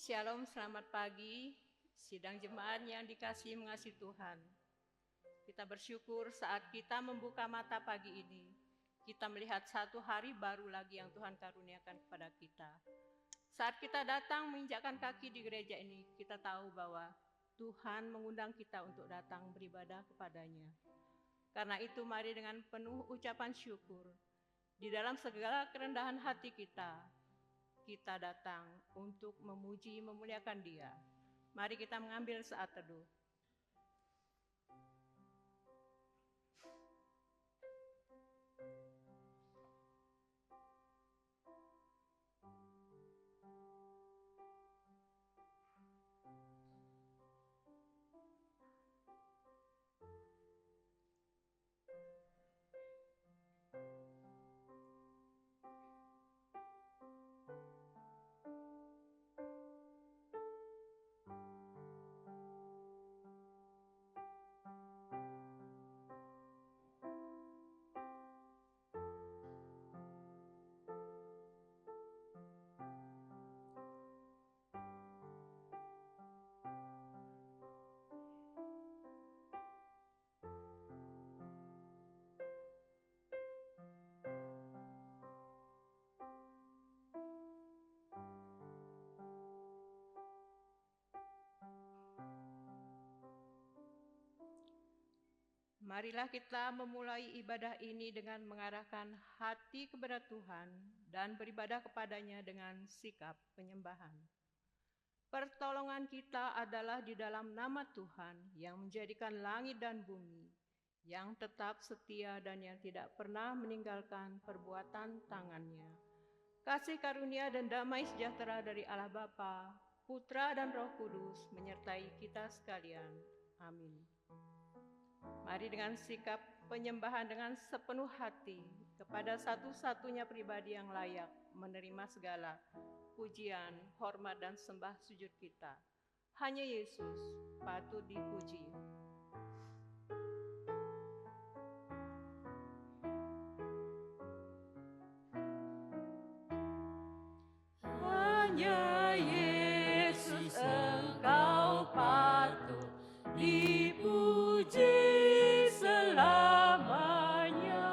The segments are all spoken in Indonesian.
Shalom, selamat pagi, sidang jemaat yang mengasihi Tuhan. Kita bersyukur saat kita membuka mata pagi ini, kita melihat satu hari baru lagi yang Tuhan karuniakan kepada kita. Saat kita datang menginjakkan kaki di gereja ini, kita tahu bahwa Tuhan mengundang kita untuk datang beribadah kepadanya. Karena itu mari dengan penuh ucapan syukur, di dalam segala kerendahan hati kita datang untuk memuji, memuliakan Dia. Mari kita mengambil saat teduh. Marilah kita memulai ibadah ini dengan mengarahkan hati kepada Tuhan dan beribadah kepadanya dengan sikap penyembahan. Pertolongan kita adalah di dalam nama Tuhan yang menjadikan langit dan bumi, yang tetap setia dan yang tidak pernah meninggalkan perbuatan tangannya. Kasih karunia dan damai sejahtera dari Allah Bapa, Putra dan Roh Kudus menyertai kita sekalian. Amin. Mari dengan sikap penyembahan dengan sepenuh hati kepada satu-satunya pribadi yang layak menerima segala pujian, hormat, dan sembah sujud kita. Hanya Yesus patut dipuji. Hanya Yesus Engkau patut dipuji selamanya,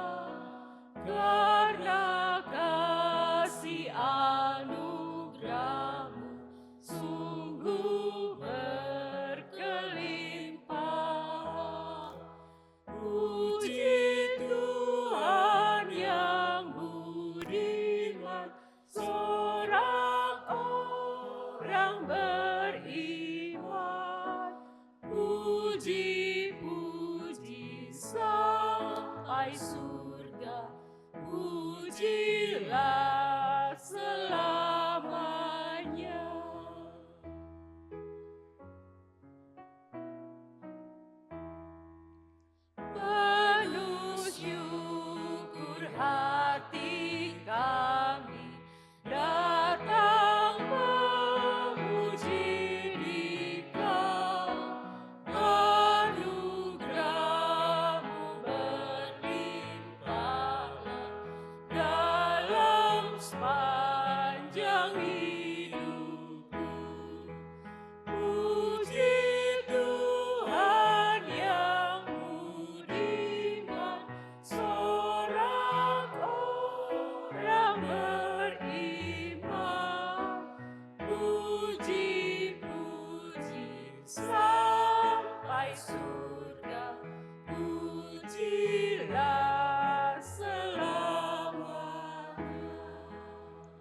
karena kasih anugerah-Mu sungguh berkelimpah. Puji Tuhan yang budiman, seorang orang beriman. Puji-puji sampai surga, pujilah selamanya. Penuh syukur hati kami datang memuji Dikau. Anugerah-Mu berlimpahlah dalam sepanjang hidupku. Puji Tuhan yang budiman, seorang orang beriman. Puji-puji sampai surga, pujilah selamanya.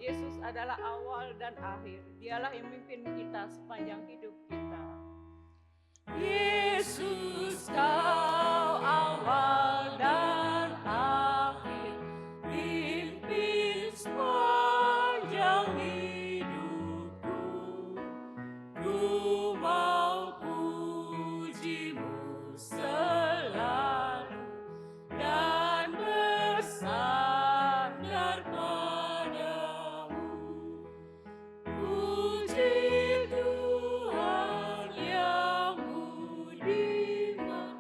Yesus adalah awal dan akhir. Dialah yang memimpin kita sepanjang hidup kita. Yesus, Kau awal dan akhir, pimpin sepanjang hidupku. Ku mau puji-Mu selalu dan bersandar padamu. Puji Tuhan yang budiman,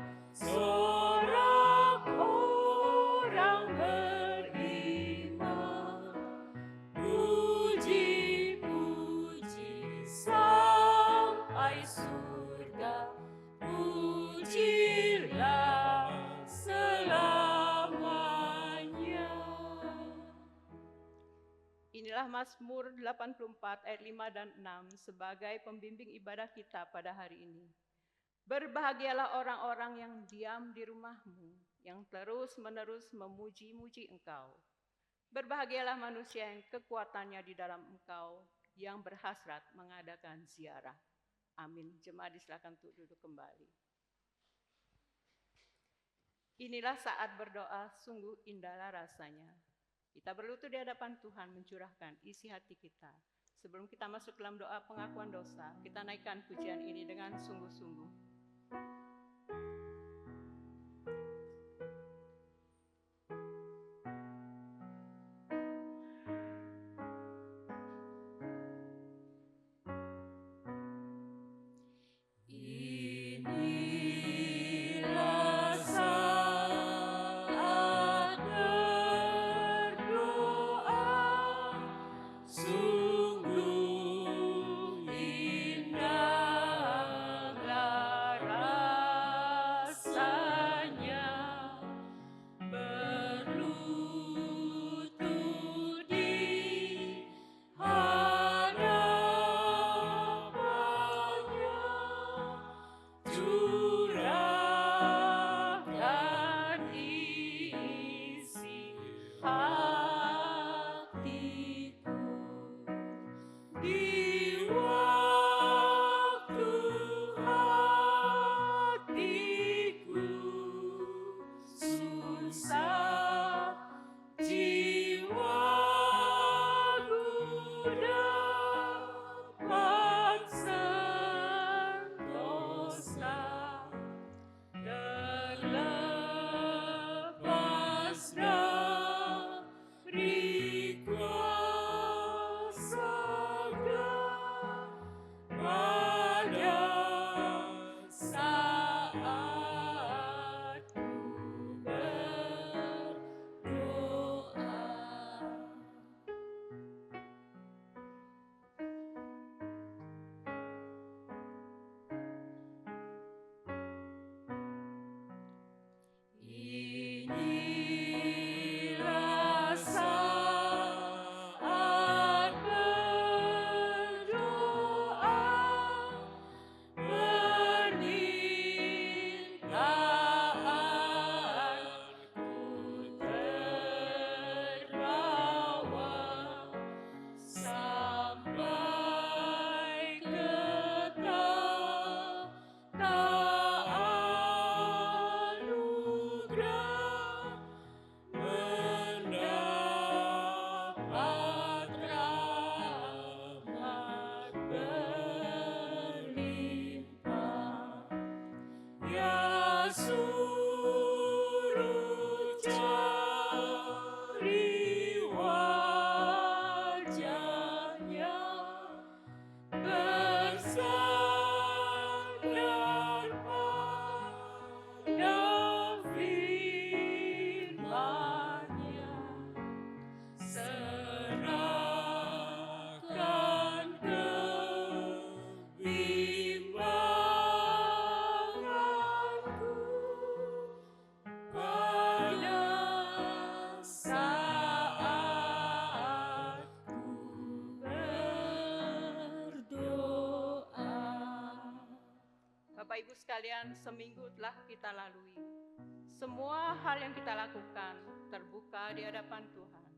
Inilah Mazmur 84 ayat 5 dan 6 sebagai pembimbing ibadah kita pada hari ini. Berbahagialah orang-orang yang diam di rumahmu, yang terus-menerus memuji-muji Engkau. Berbahagialah manusia yang kekuatannya di dalam Engkau, yang berhasrat mengadakan ziarah. Amin. Jemaat disilakan untuk duduk kembali. Inilah saat berdoa, sungguh indahlah rasanya. Kita berlutut di hadapan Tuhan mencurahkan isi hati kita. Sebelum kita masuk dalam doa pengakuan dosa, kita naikkan pujian ini dengan sungguh-sungguh. Inilah saat berdoa, sungguh indahlah rasanya berlutut di hadapannya, curahkan isi hatiku di waktu hatiku susah, jiwaku dapat sentosa, terlepas dari kuasa pada saat ku berdoa. Inilah saat berdoa, permintaanku terbawa sampai ke anugerah mendapat rahmat berlimpah. Ya suruh cari wajahnya, bersandar pada firman-Nya, serahkan kebimbanganku pada saat ku berdoa. Bapak Ibu sekalian, seminggu telah kita lalui. Semua hal yang kita lakukan terbuka di hadapan Tuhan.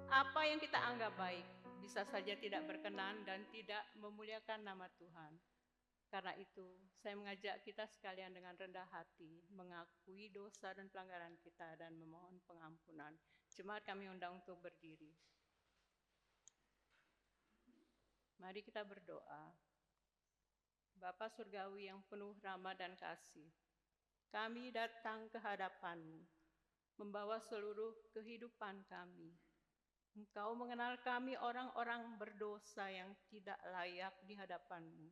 Apa yang kita anggap baik bisa saja tidak berkenan dan tidak memuliakan nama Tuhan. Karena itu, saya mengajak kita sekalian dengan rendah hati mengakui dosa dan pelanggaran kita dan memohon pengampunan. Jemaat kami undang untuk berdiri. Mari kita berdoa. Bapa Surgawi yang penuh rahmat dan kasih, kami datang ke hadapan-Mu, membawa seluruh kehidupan kami. Engkau mengenal kami orang-orang berdosa yang tidak layak di hadapan-Mu.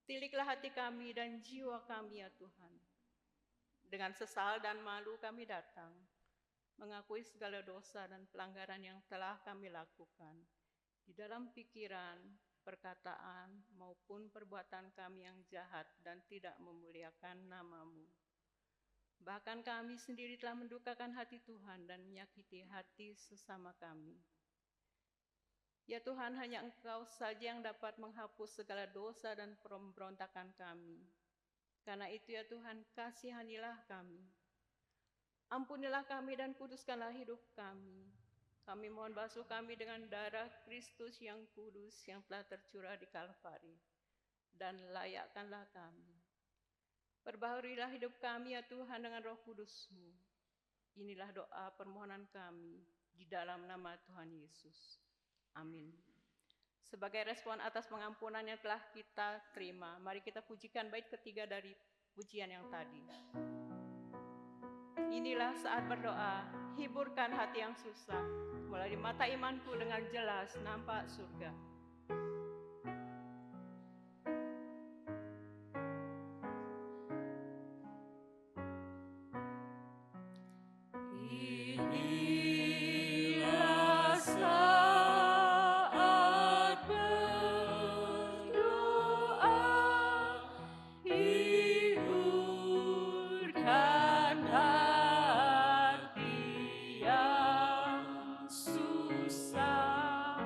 Tiliklah hati kami dan jiwa kami ya Tuhan. Dengan sesal dan malu kami datang, mengakui segala dosa dan pelanggaran yang telah kami lakukan, di dalam pikiran, perkataan, maupun perbuatan kami yang jahat dan tidak memuliakan nama-Mu. Bahkan kami sendiri telah mendukakan hati Tuhan dan menyakiti hati sesama kami. Ya Tuhan, hanya Engkau saja yang dapat menghapus segala dosa dan pemberontakan kami. Karena itu ya Tuhan, kasihanilah kami. Ampunilah kami dan kuduskanlah hidup kami. Kami mohon basuh kami dengan darah Kristus yang kudus yang telah tercurah di Kalvari. Dan layakkanlah kami. Perbaharui hidup kami ya Tuhan dengan Roh Kudus-Mu. Inilah doa permohonan kami di dalam nama Tuhan Yesus. Amin. Sebagai respon atas pengampunan yang telah kita terima, mari kita pujikan bait ketiga dari pujian yang tadi. Inilah saat berdoa, hiburkan hati yang susah, melalui mata imanku dengan jelas nampak surga. Inilah saat berdoa, hiburkan hati yang susah,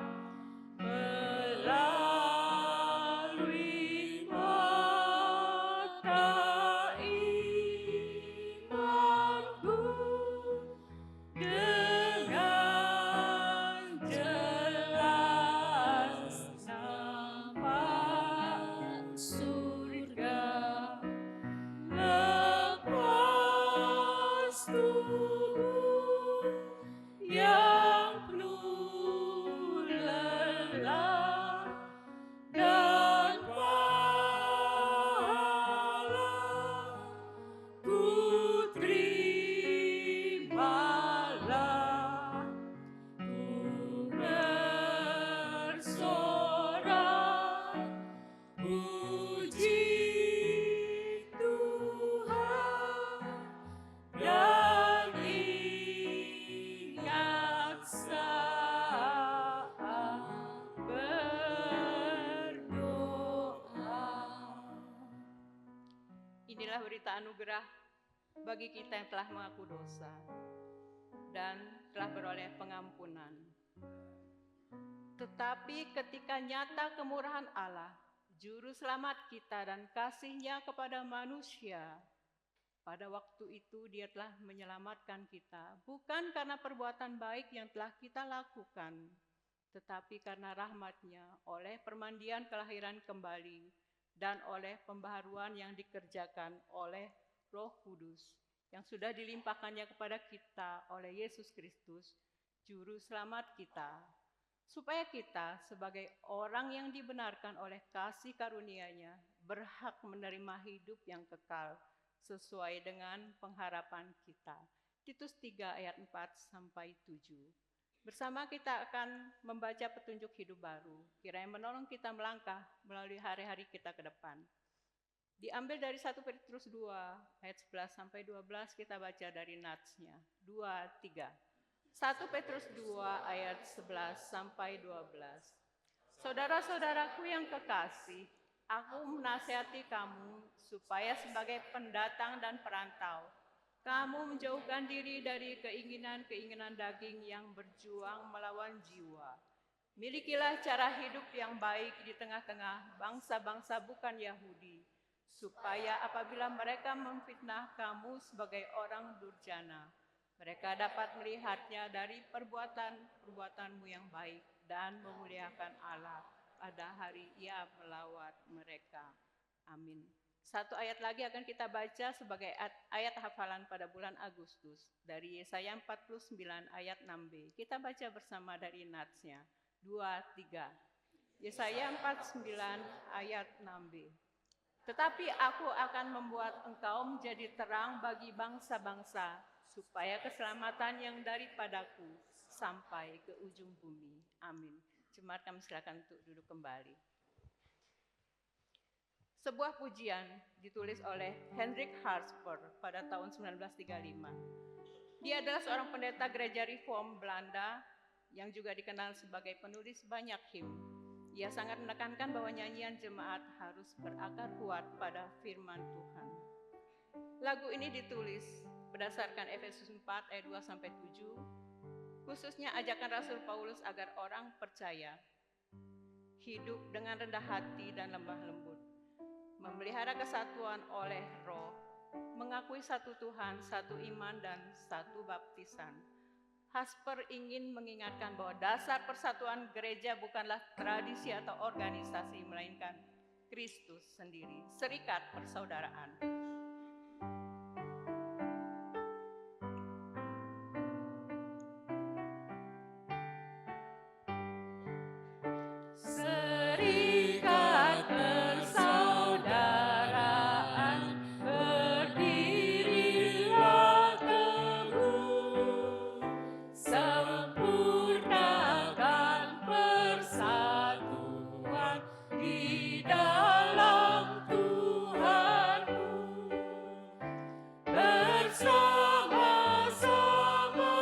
melalui mata imanku dengan jelas nampak surga. Lepas tubuh yang penuh lelah dan pahala, ku terimalah, ku bersorak, puji Tuhan, dan ingat saat berdoa. Inilah berita anugerah bagi kita yang telah mengaku dosa dan telah beroleh pengampunan. Tetapi ketika nyata kemurahan Allah, Juru Selamat kita dan kasih-Nya kepada manusia, pada waktu itu Dia telah menyelamatkan kita, bukan karena perbuatan baik yang telah kita lakukan, tetapi karena rahmat-Nya oleh permandian kelahiran kembali dan oleh pembaharuan yang dikerjakan oleh Roh Kudus yang sudah dilimpahkannya kepada kita oleh Yesus Kristus, Juru Selamat kita, supaya kita sebagai orang yang dibenarkan oleh kasih karunia-Nya berhak menerima hidup yang kekal sesuai dengan pengharapan kita. Titus 3 ayat 4-7. Bersama kita akan membaca petunjuk hidup baru, kiranya menolong kita melangkah melalui hari-hari kita ke depan. Diambil dari 1 Petrus 2 ayat 11-12, kita baca dari natsnya. 2, 3. 1 Petrus 2 ayat 11-12. Saudara-saudaraku yang kekasih, aku menasihati kamu supaya sebagai pendatang dan perantau, kamu menjauhkan diri dari keinginan-keinginan daging yang berjuang melawan jiwa. Milikilah cara hidup yang baik di tengah-tengah bangsa-bangsa bukan Yahudi, supaya apabila mereka memfitnah kamu sebagai orang durjana, mereka dapat melihatnya dari perbuatan-perbuatanmu yang baik dan memuliakan Allah pada hari Ia melawat mereka. Amin. Satu ayat lagi akan kita baca sebagai ayat hafalan pada bulan Agustus dari Yesaya 49 ayat 6b. Kita baca bersama dari natsnya. 2, 3. Yesaya 49 ayat 6b. Tetapi aku akan membuat engkau menjadi terang bagi bangsa-bangsa, supaya keselamatan yang daripadaku sampai ke ujung bumi. Amin. Jemaat, kami silakan untuk duduk kembali. Sebuah pujian ditulis oleh Hendrik Harsper pada tahun 1935. Dia adalah seorang pendeta gereja Reform Belanda yang juga dikenal sebagai penulis banyak him. Ia sangat menekankan bahwa nyanyian jemaat harus berakar kuat pada firman Tuhan. Lagu ini ditulis berdasarkan Efesus 4 ayat 2-7. khususnya ajakan Rasul Paulus agar orang percaya hidup dengan rendah hati dan lemah lembut, memelihara kesatuan oleh Roh, mengakui satu Tuhan, satu iman, dan satu baptisan. Hasper ingin mengingatkan bahwa dasar persatuan gereja bukanlah tradisi atau organisasi, melainkan Kristus sendiri, serikat persaudaraan. Serikat persaudaraan, berdirilah teguh, sempurnakan persatuan di dalam Tuhanmu. Bersama-sama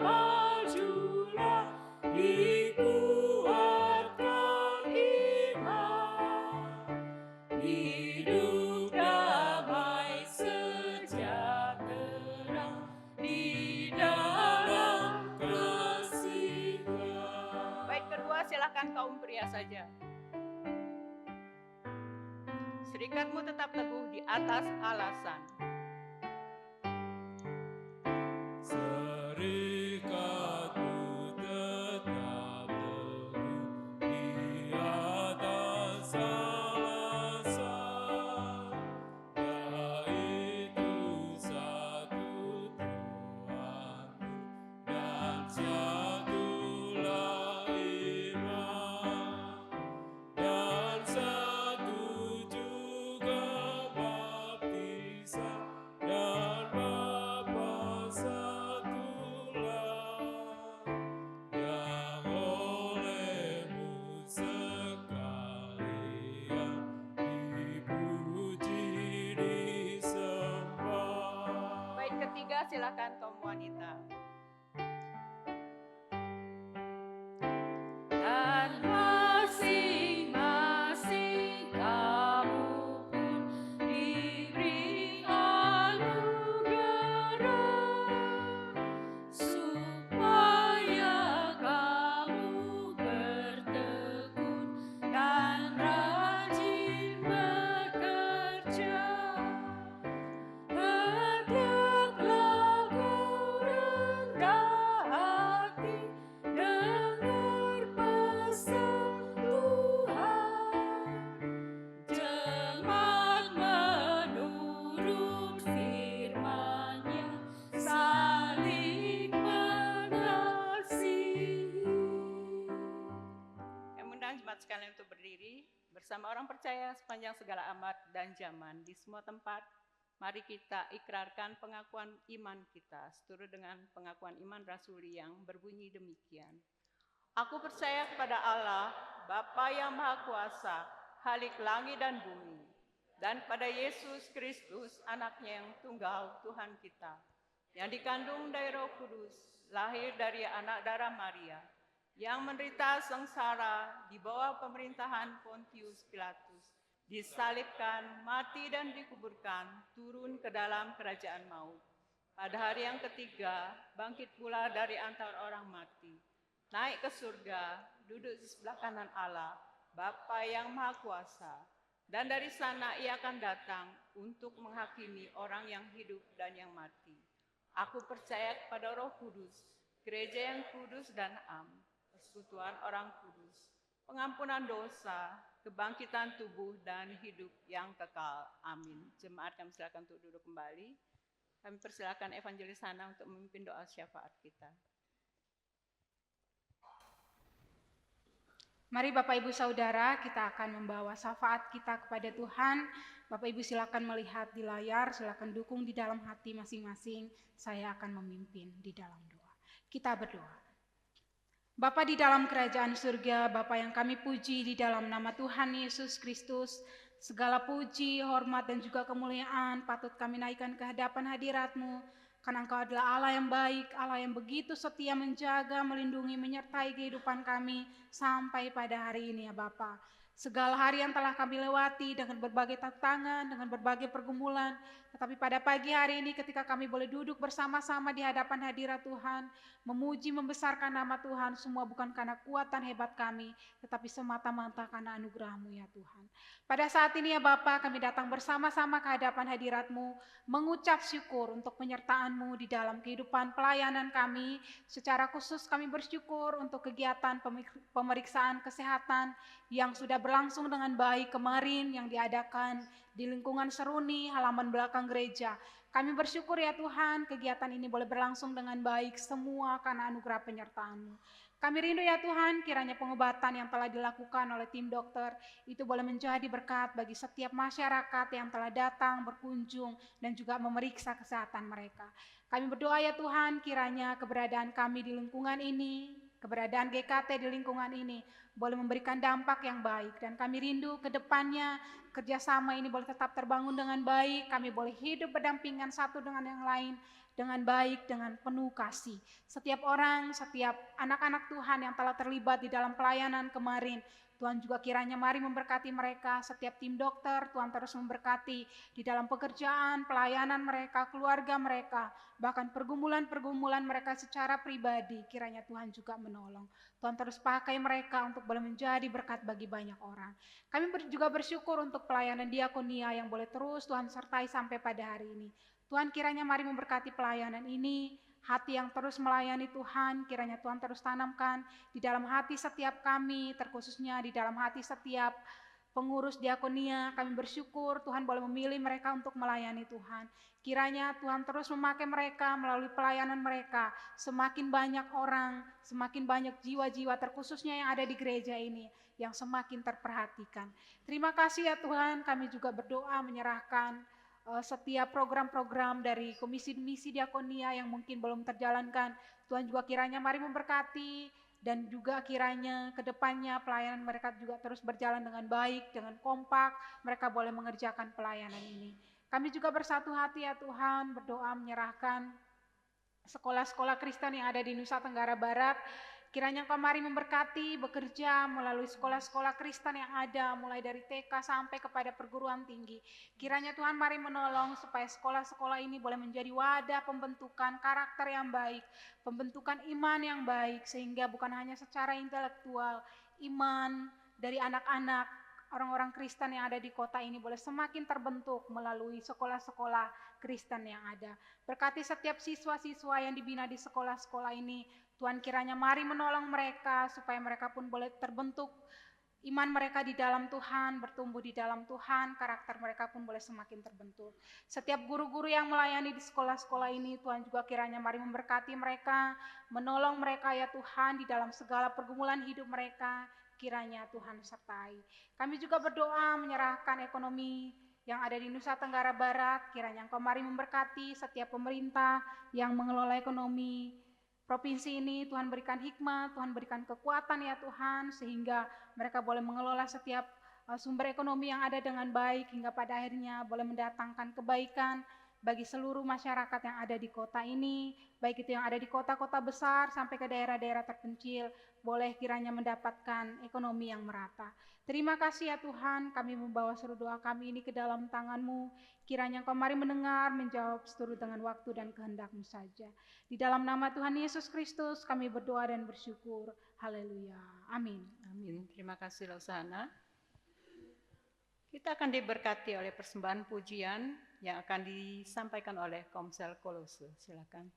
majulah, dikuatkan iman, hidup damai sejahtera di dalam kasih-Nya. Bait kedua, silakan kaum pria saja. Serikatmu tetap teguh di atas alasan. Serikatmu tetap teguh di atas alasan, yaitu satu Tuhanmu dan satulah iman, dan satu juga baptisan, dan Bapa satulah, yang olehmu sekalian dipuji disembah. Bait ketiga, silakan kaum wanita. Dan masing-masing kamu pun diberi anugerah, supaya kamu bertekun dan rajin bekerja. Hendaklah kau rendah hati, dengar pesan Tuhan, jemaat menurut firman-Nya, saling mengasihi. Yang mengundang jemaat sekalian untuk berdiri bersama orang percaya sepanjang segala abad dan zaman di semua tempat. Mari kita ikrarkan pengakuan iman kita seturut dengan pengakuan iman rasuli yang berbunyi demikian. Aku percaya kepada Allah, Bapa yang Maha Kuasa, Khalik langit dan bumi, dan pada Yesus Kristus, anaknya yang tunggal Tuhan kita, yang dikandung dari Roh Kudus, lahir dari anak darah Maria, yang menderita sengsara di bawah pemerintahan Pontius Pilatus, disalibkan, mati dan dikuburkan, turun ke dalam kerajaan maut. Pada hari yang ketiga, bangkit pula dari antara orang mati, naik ke surga, duduk di sebelah kanan Allah, Bapa yang Maha Kuasa, dan dari sana ia akan datang untuk menghakimi orang yang hidup dan yang mati. Aku percaya kepada Roh Kudus, gereja yang kudus dan am, persekutuan orang kudus, pengampunan dosa, kebangkitan tubuh dan hidup yang kekal. Amin. Jemaat, kami silakan untuk duduk kembali. Kami persilakan Evangelis Hana untuk memimpin doa syafaat kita. Mari Bapak Ibu Saudara, kita akan membawa syafaat kita kepada Tuhan. Bapak Ibu silakan melihat di layar, silakan dukung di dalam hati masing-masing. Saya akan memimpin di dalam doa. Kita berdoa. Bapa di dalam kerajaan surga, Bapa yang kami puji di dalam nama Tuhan Yesus Kristus, segala puji, hormat, dan juga kemuliaan patut kami naikkan ke hadapan hadirat-Mu, karena Engkau adalah Allah yang baik, Allah yang begitu setia menjaga, melindungi, menyertai kehidupan kami sampai pada hari ini ya Bapa. Segala hari yang telah kami lewati dengan berbagai tantangan, dengan berbagai pergumulan, Tetapi pada pagi hari ini ketika kami boleh duduk bersama-sama di hadapan hadirat Tuhan, memuji membesarkan nama Tuhan, semua bukan karena kuatan hebat kami, tetapi semata-mata karena anugerah-Mu ya Tuhan. Pada saat ini ya Bapa, kami datang bersama-sama ke hadapan hadirat-Mu, mengucap syukur untuk penyertaan-Mu di dalam kehidupan pelayanan kami. Secara khusus kami bersyukur untuk kegiatan pemeriksaan kesehatan yang sudah berlangsung dengan baik kemarin yang diadakan di lingkungan Seruni, halaman belakang gereja. Kami bersyukur ya Tuhan, kegiatan ini boleh berlangsung dengan baik semua karena anugerah penyertaan-Mu. Kami rindu ya Tuhan, kiranya pengobatan yang telah dilakukan oleh tim dokter itu boleh menjadi berkat bagi setiap masyarakat yang telah datang, berkunjung, dan juga memeriksa kesehatan mereka. Kami berdoa ya Tuhan, kiranya keberadaan kami di lingkungan ini, keberadaan GKT di lingkungan ini boleh memberikan dampak yang baik, dan kami rindu ke depannya kerjasama ini boleh tetap terbangun dengan baik, kami boleh hidup berdampingan satu dengan yang lain dengan baik, dengan penuh kasih. Setiap orang, setiap anak-anak Tuhan yang telah terlibat di dalam pelayanan kemarin, Tuhan juga kiranya mari memberkati mereka, setiap tim dokter, Tuhan terus memberkati di dalam pekerjaan, pelayanan mereka, keluarga mereka, bahkan pergumulan-pergumulan mereka secara pribadi, kiranya Tuhan juga menolong. Tuhan terus pakai mereka untuk boleh menjadi berkat bagi banyak orang. Kami juga bersyukur untuk pelayanan diakonia yang boleh terus Tuhan sertai sampai pada hari ini. Tuhan kiranya mari memberkati pelayanan ini, hati yang terus melayani Tuhan, kiranya Tuhan terus tanamkan di dalam hati setiap kami, terkhususnya di dalam hati setiap pengurus diakonia. Kami bersyukur Tuhan boleh memilih mereka untuk melayani Tuhan. Kiranya Tuhan terus memakai mereka melalui pelayanan mereka. Semakin banyak orang, semakin banyak jiwa-jiwa terkhususnya yang ada di gereja ini yang semakin terperhatikan. Terima kasih ya Tuhan, kami juga berdoa menyerahkan setiap program-program dari komisi misi diakonia yang mungkin belum terjalankan. Tuhan juga kiranya mari memberkati, dan juga kiranya ke depannya pelayanan mereka juga terus berjalan dengan baik, dengan kompak, mereka boleh mengerjakan pelayanan ini. Kami juga bersatu hati ya Tuhan, berdoa menyerahkan sekolah-sekolah Kristen yang ada di Nusa Tenggara Barat. Kiranya Engkau mari memberkati, bekerja melalui sekolah-sekolah Kristen yang ada, mulai dari TK sampai kepada perguruan tinggi. Kiranya Tuhan mari menolong supaya sekolah-sekolah ini boleh menjadi wadah pembentukan karakter yang baik, pembentukan iman yang baik, sehingga bukan hanya secara intelektual, iman dari anak-anak, orang-orang Kristen yang ada di kota ini boleh semakin terbentuk melalui sekolah-sekolah Kristen yang ada. Berkati setiap siswa-siswa yang dibina di sekolah-sekolah ini, Tuhan kiranya mari menolong mereka supaya mereka pun boleh terbentuk iman mereka di dalam Tuhan, bertumbuh di dalam Tuhan, karakter mereka pun boleh semakin terbentuk. Setiap guru-guru yang melayani di sekolah-sekolah ini, Tuhan juga kiranya mari memberkati mereka, menolong mereka ya Tuhan di dalam segala pergumulan hidup mereka, kiranya Tuhan sertai. Kami juga berdoa menyerahkan ekonomi yang ada di Nusa Tenggara Barat, kiranya Engkau mari memberkati setiap pemerintah yang mengelola ekonomi provinsi ini. Tuhan berikan hikmat, Tuhan berikan kekuatan ya Tuhan, sehingga mereka boleh mengelola setiap sumber ekonomi yang ada dengan baik, hingga pada akhirnya boleh mendatangkan kebaikan bagi seluruh masyarakat yang ada di kota ini, baik itu yang ada di kota-kota besar sampai ke daerah-daerah terpencil, boleh kiranya mendapatkan ekonomi yang merata. Terima kasih ya Tuhan, kami membawa seluruh doa kami ini ke dalam tangan-Mu. Kiranya Engkau mari mendengar, menjawab seturut dengan waktu dan kehendak-Mu saja. Di dalam nama Tuhan Yesus Kristus kami berdoa dan bersyukur. Haleluya. Amin. Amin. Terima kasih Lausana. Kita akan diberkati oleh persembahan pujian yang akan disampaikan oleh Komsel Kolose. Silakan.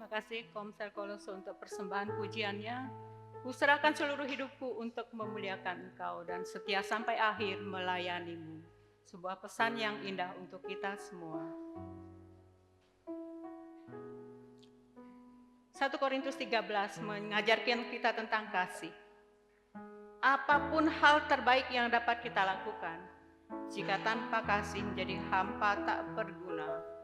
Terima kasih Komsel Kolose untuk persembahan pujiannya. Kuserahkan seluruh hidupku untuk memuliakan Engkau dan setia sampai akhir melayanimu. Sebuah pesan yang indah untuk kita semua. 1 Korintus 13 mengajarkan kita tentang kasih. Apapun hal terbaik yang dapat kita lakukan, jika tanpa kasih menjadi hampa tak berguna.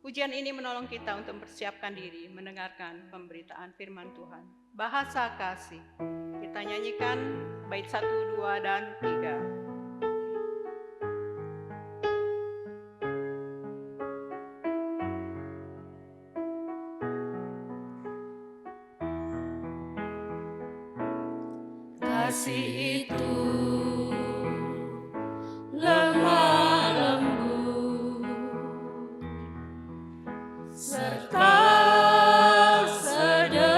Pujian ini menolong kita untuk mempersiapkan diri mendengarkan pemberitaan firman Tuhan. Bahasa kasih. Kita nyanyikan bait 1, 2, dan 3. Kasih itu lemah lembut serta sederhana.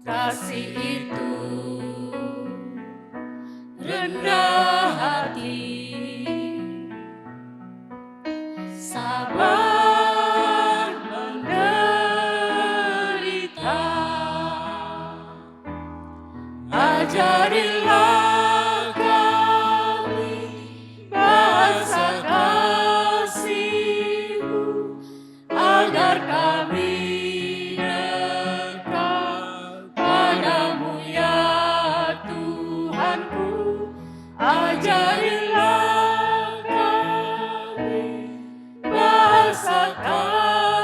Kasih itu rendah hati, sabar ajarilah kami bahasa kasih-Mu, agar kami dekat padamu ya Tuhanku. Ajarilah kami bahasa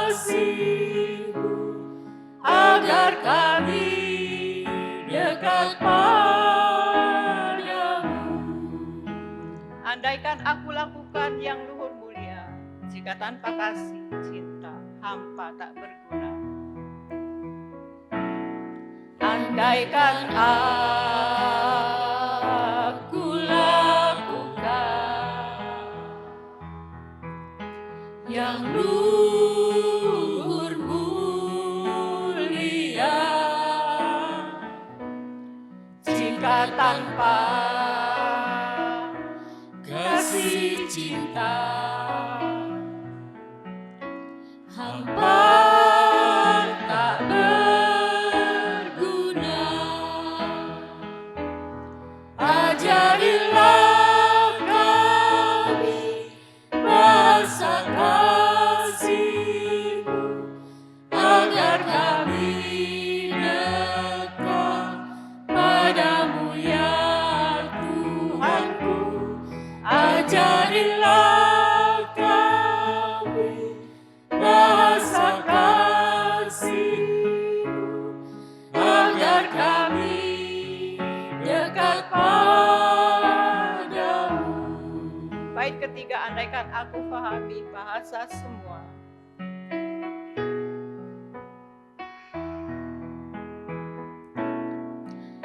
kasih-Mu, agar kami dekat padamu. Andaikan aku lakukan yang luhur mulia, jika tanpa kasih cinta hampa tak berguna. Andaikan aku lakukan yang luhur mulia, jika tanpa kasih cinta hampa tak berguna. Ajarilah kami bahasa kasih-Mu, agar kami dekat padamu ya Tuhanku. Ajarilah kami bahasa kasih-Mu, agar kami dekat padamu. Bait ketiga, andaikan aku pahami bahasa semua.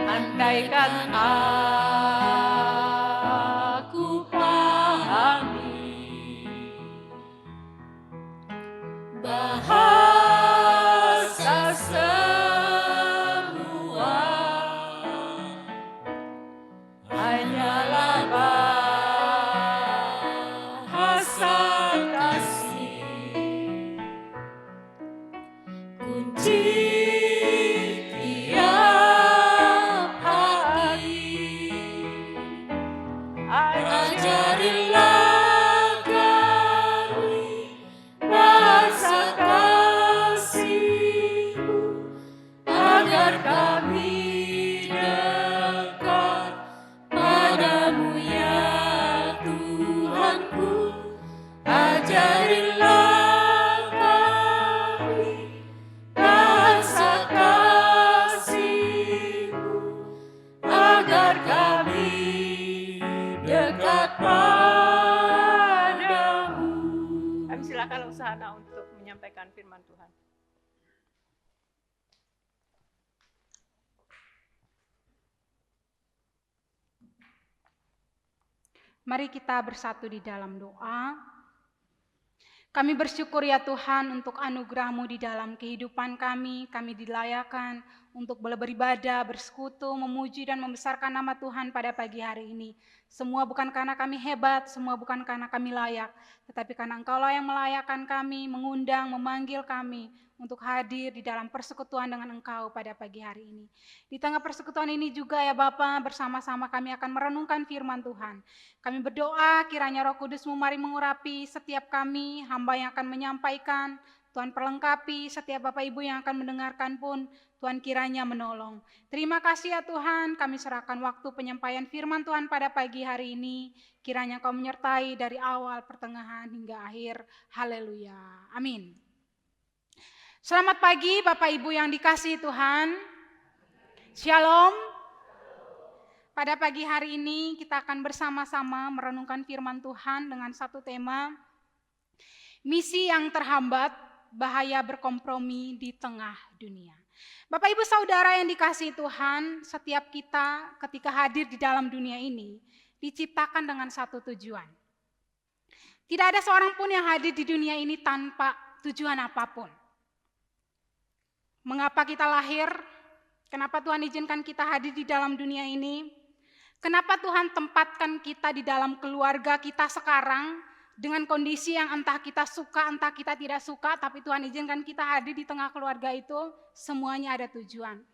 Andaikan aku pahami bahasa semua, hanyalah bahasa kasih, kunci tiap hati. Ajarilah kami bahasa kasih-Mu, agar kami dekat padamu ya Tuhanku. Ajarilah kami bahasa kasih-Mu, agar kami dekat padamu. Kami silakan Usahana untuk menyampaikan firman Tuhan. Mari kita bersatu di dalam doa. Kami bersyukur ya Tuhan untuk anugerah-Mu di dalam kehidupan kami dilayakan untuk beribadah, bersekutu, memuji dan membesarkan nama Tuhan pada pagi hari ini. Semua bukan karena kami hebat, semua bukan karena kami layak, tetapi karena Engkaulah yang melayakkan kami, mengundang, memanggil kami untuk hadir di dalam persekutuan dengan Engkau pada pagi hari ini. Di tengah persekutuan ini juga ya Bapa, bersama-sama kami akan merenungkan firman Tuhan. Kami berdoa kiranya Roh Kudus-Mu mari mengurapi setiap kami, hamba yang akan menyampaikan. Tuhan perlengkapi setiap Bapak Ibu yang akan mendengarkan pun, Tuhan kiranya menolong. Terima kasih ya Tuhan, kami serahkan waktu penyampaian firman Tuhan pada pagi hari ini. Kiranya Kau menyertai dari awal, pertengahan, hingga akhir. Haleluya. Amin. Selamat pagi Bapak Ibu yang dikasihi Tuhan. Shalom. Pada pagi hari ini kita akan bersama-sama merenungkan firman Tuhan dengan satu tema, misi yang terhambat, bahaya berkompromi di tengah dunia. Bapak Ibu Saudara yang dikasihi Tuhan, setiap kita ketika hadir di dalam dunia ini diciptakan dengan satu tujuan. Tidak ada seorang pun yang hadir di dunia ini tanpa tujuan apapun. Mengapa kita lahir? Kenapa Tuhan izinkan kita hadir di dalam dunia ini? Kenapa Tuhan tempatkan kita di dalam keluarga kita sekarang? Dengan kondisi yang entah kita suka, entah kita tidak suka, tapi Tuhan izinkan kita hadir di tengah keluarga itu, semuanya ada tujuan.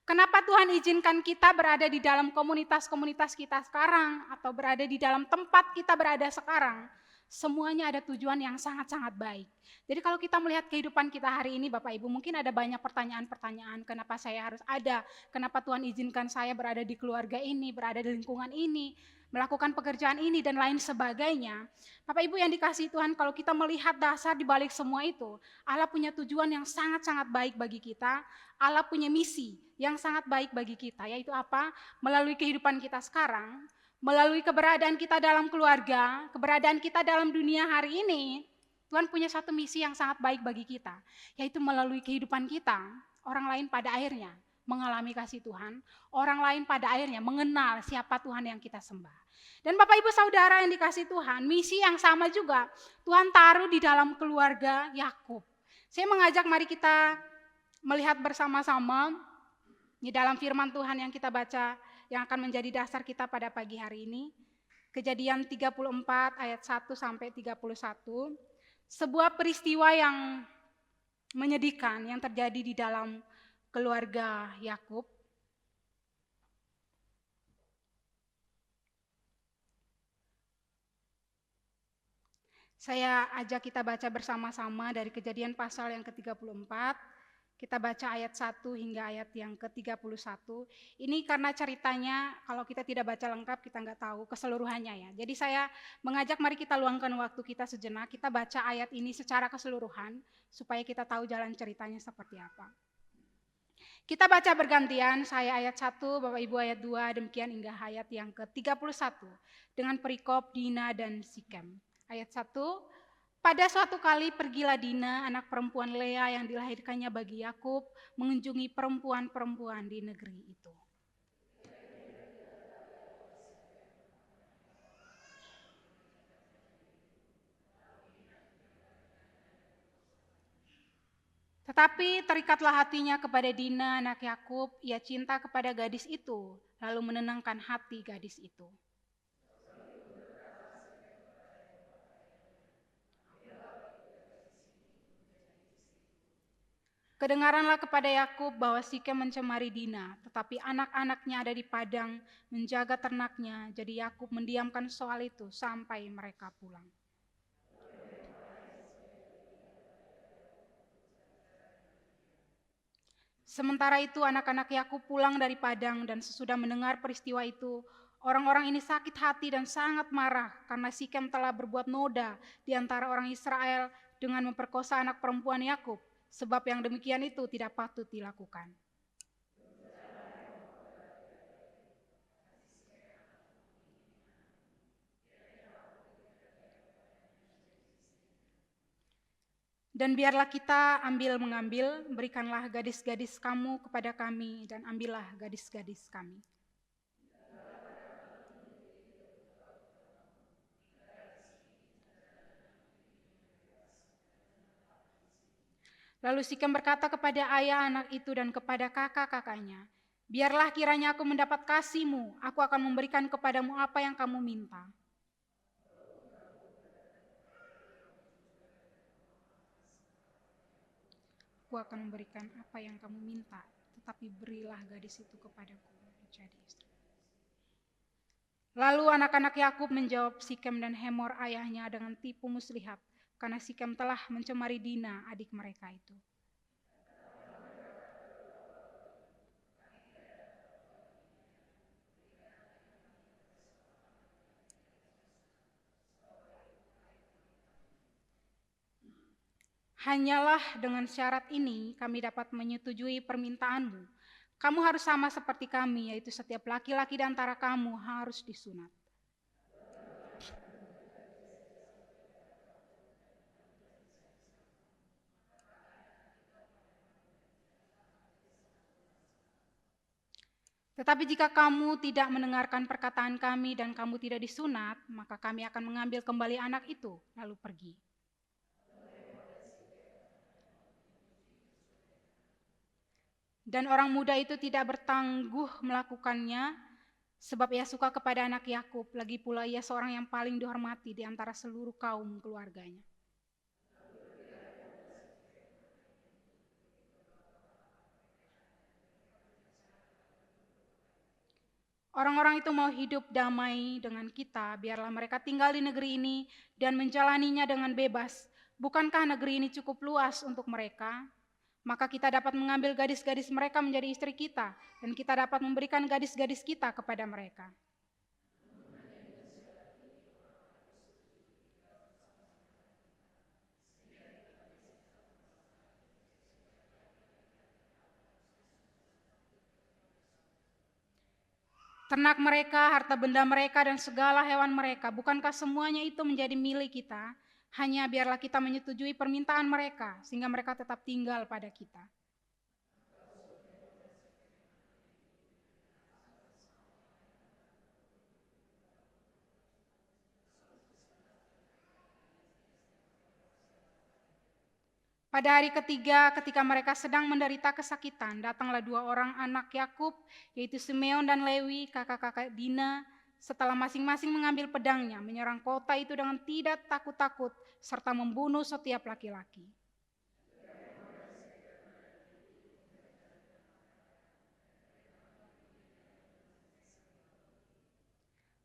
Kenapa Tuhan izinkan kita berada di dalam komunitas-komunitas kita sekarang, atau berada di dalam tempat kita berada sekarang? Semuanya ada tujuan yang sangat-sangat baik. Jadi kalau kita melihat kehidupan kita hari ini Bapak Ibu, mungkin ada banyak pertanyaan-pertanyaan, kenapa saya harus ada, kenapa Tuhan izinkan saya berada di keluarga ini, berada di lingkungan ini, melakukan pekerjaan ini dan lain sebagainya. Bapak Ibu yang dikasihi Tuhan, kalau kita melihat dasar di balik semua itu, Allah punya tujuan yang sangat-sangat baik bagi kita. Allah punya misi yang sangat baik bagi kita, yaitu apa? Melalui kehidupan kita sekarang, melalui keberadaan kita dalam keluarga, keberadaan kita dalam dunia hari ini, Tuhan punya satu misi yang sangat baik bagi kita, yaitu melalui kehidupan kita, orang lain pada akhirnya mengalami kasih Tuhan, orang lain pada akhirnya mengenal siapa Tuhan yang kita sembah. Dan Bapak Ibu Saudara yang dikasih Tuhan, misi yang sama juga Tuhan taruh di dalam keluarga Yakub. Saya mengajak mari kita melihat bersama-sama di dalam firman Tuhan yang kita baca, yang akan menjadi dasar kita pada pagi hari ini. Kejadian 34 ayat 1 sampai 31. Sebuah peristiwa yang menyedihkan yang terjadi di dalam keluarga Yakub. Saya ajak kita baca bersama-sama dari Kejadian pasal yang ke-34. Kita baca ayat 1 hingga ayat yang ke-31. Ini karena ceritanya kalau kita tidak baca lengkap kita nggak tahu keseluruhannya ya. Jadi saya mengajak mari kita luangkan waktu kita sejenak, kita baca ayat ini secara keseluruhan supaya kita tahu jalan ceritanya seperti apa. Kita baca bergantian, saya ayat 1, Bapak Ibu ayat 2, demikian hingga ayat yang ke-31 dengan perikop Dina dan Sikem. Ayat 1, pada suatu kali pergilah Dina, anak perempuan Lea yang dilahirkannya bagi Yakub, mengunjungi perempuan-perempuan di negeri itu. Tetapi terikatlah hatinya kepada Dina, anak Yakub, ia cinta kepada gadis itu, lalu menenangkan hati gadis itu. Kedengaranlah kepada Yakub bahwa Sikem mencemari Dina, tetapi anak-anaknya ada di padang menjaga ternaknya, jadi Yakub mendiamkan soal itu sampai mereka pulang. Sementara itu anak-anak Yakub pulang dari padang dan sesudah mendengar peristiwa itu, orang-orang ini sakit hati dan sangat marah karena Sikem telah berbuat noda di antara orang Israel dengan memperkosa anak perempuan Yakub. Sebab yang demikian itu tidak patut dilakukan. Dan biarlah kita ambil-mengambil, berikanlah gadis-gadis kamu kepada kami, dan ambillah gadis-gadis kami. Lalu Sikem berkata kepada ayah anak itu dan kepada kakak-kakaknya, biarlah kiranya aku mendapat kasihmu, aku akan memberikan kepadamu apa yang kamu minta. Aku akan memberikan apa yang kamu minta, tetapi berilah gadis itu kepadaku menjadi istri. Lalu anak-anak Yakub menjawab Sikem dan Hemor ayahnya dengan tipu muslihat, karena Sikem telah mencemari Dina adik mereka itu. Hanyalah dengan syarat ini kami dapat menyetujui permintaanmu. Kamu harus sama seperti kami, yaitu setiap laki-laki di antara kamu harus disunat. Tetapi jika kamu tidak mendengarkan perkataan kami dan kamu tidak disunat, maka kami akan mengambil kembali anak itu, lalu pergi. Dan orang muda itu tidak bertangguh melakukannya, sebab ia suka kepada anak Yakub, lagi pula ia seorang yang paling dihormati di antara seluruh kaum keluarganya. Orang-orang itu mau hidup damai dengan kita, biarlah mereka tinggal di negeri ini dan menjalaninya dengan bebas. Bukankah negeri ini cukup luas untuk mereka? Maka kita dapat mengambil gadis-gadis mereka menjadi istri kita, dan kita dapat memberikan gadis-gadis kita kepada mereka. Ternak mereka, harta benda mereka, dan segala hewan mereka, bukankah semuanya itu menjadi milik kita? Hanya biarlah kita menyetujui permintaan mereka, sehingga mereka tetap tinggal pada kita. Pada hari ketiga, ketika mereka sedang menderita kesakitan, datanglah 2 orang anak Yakub, yaitu Simeon dan Lewi, kakak-kakak Dina, setelah masing-masing mengambil pedangnya, menyerang kota itu dengan tidak takut-takut, serta membunuh setiap laki-laki.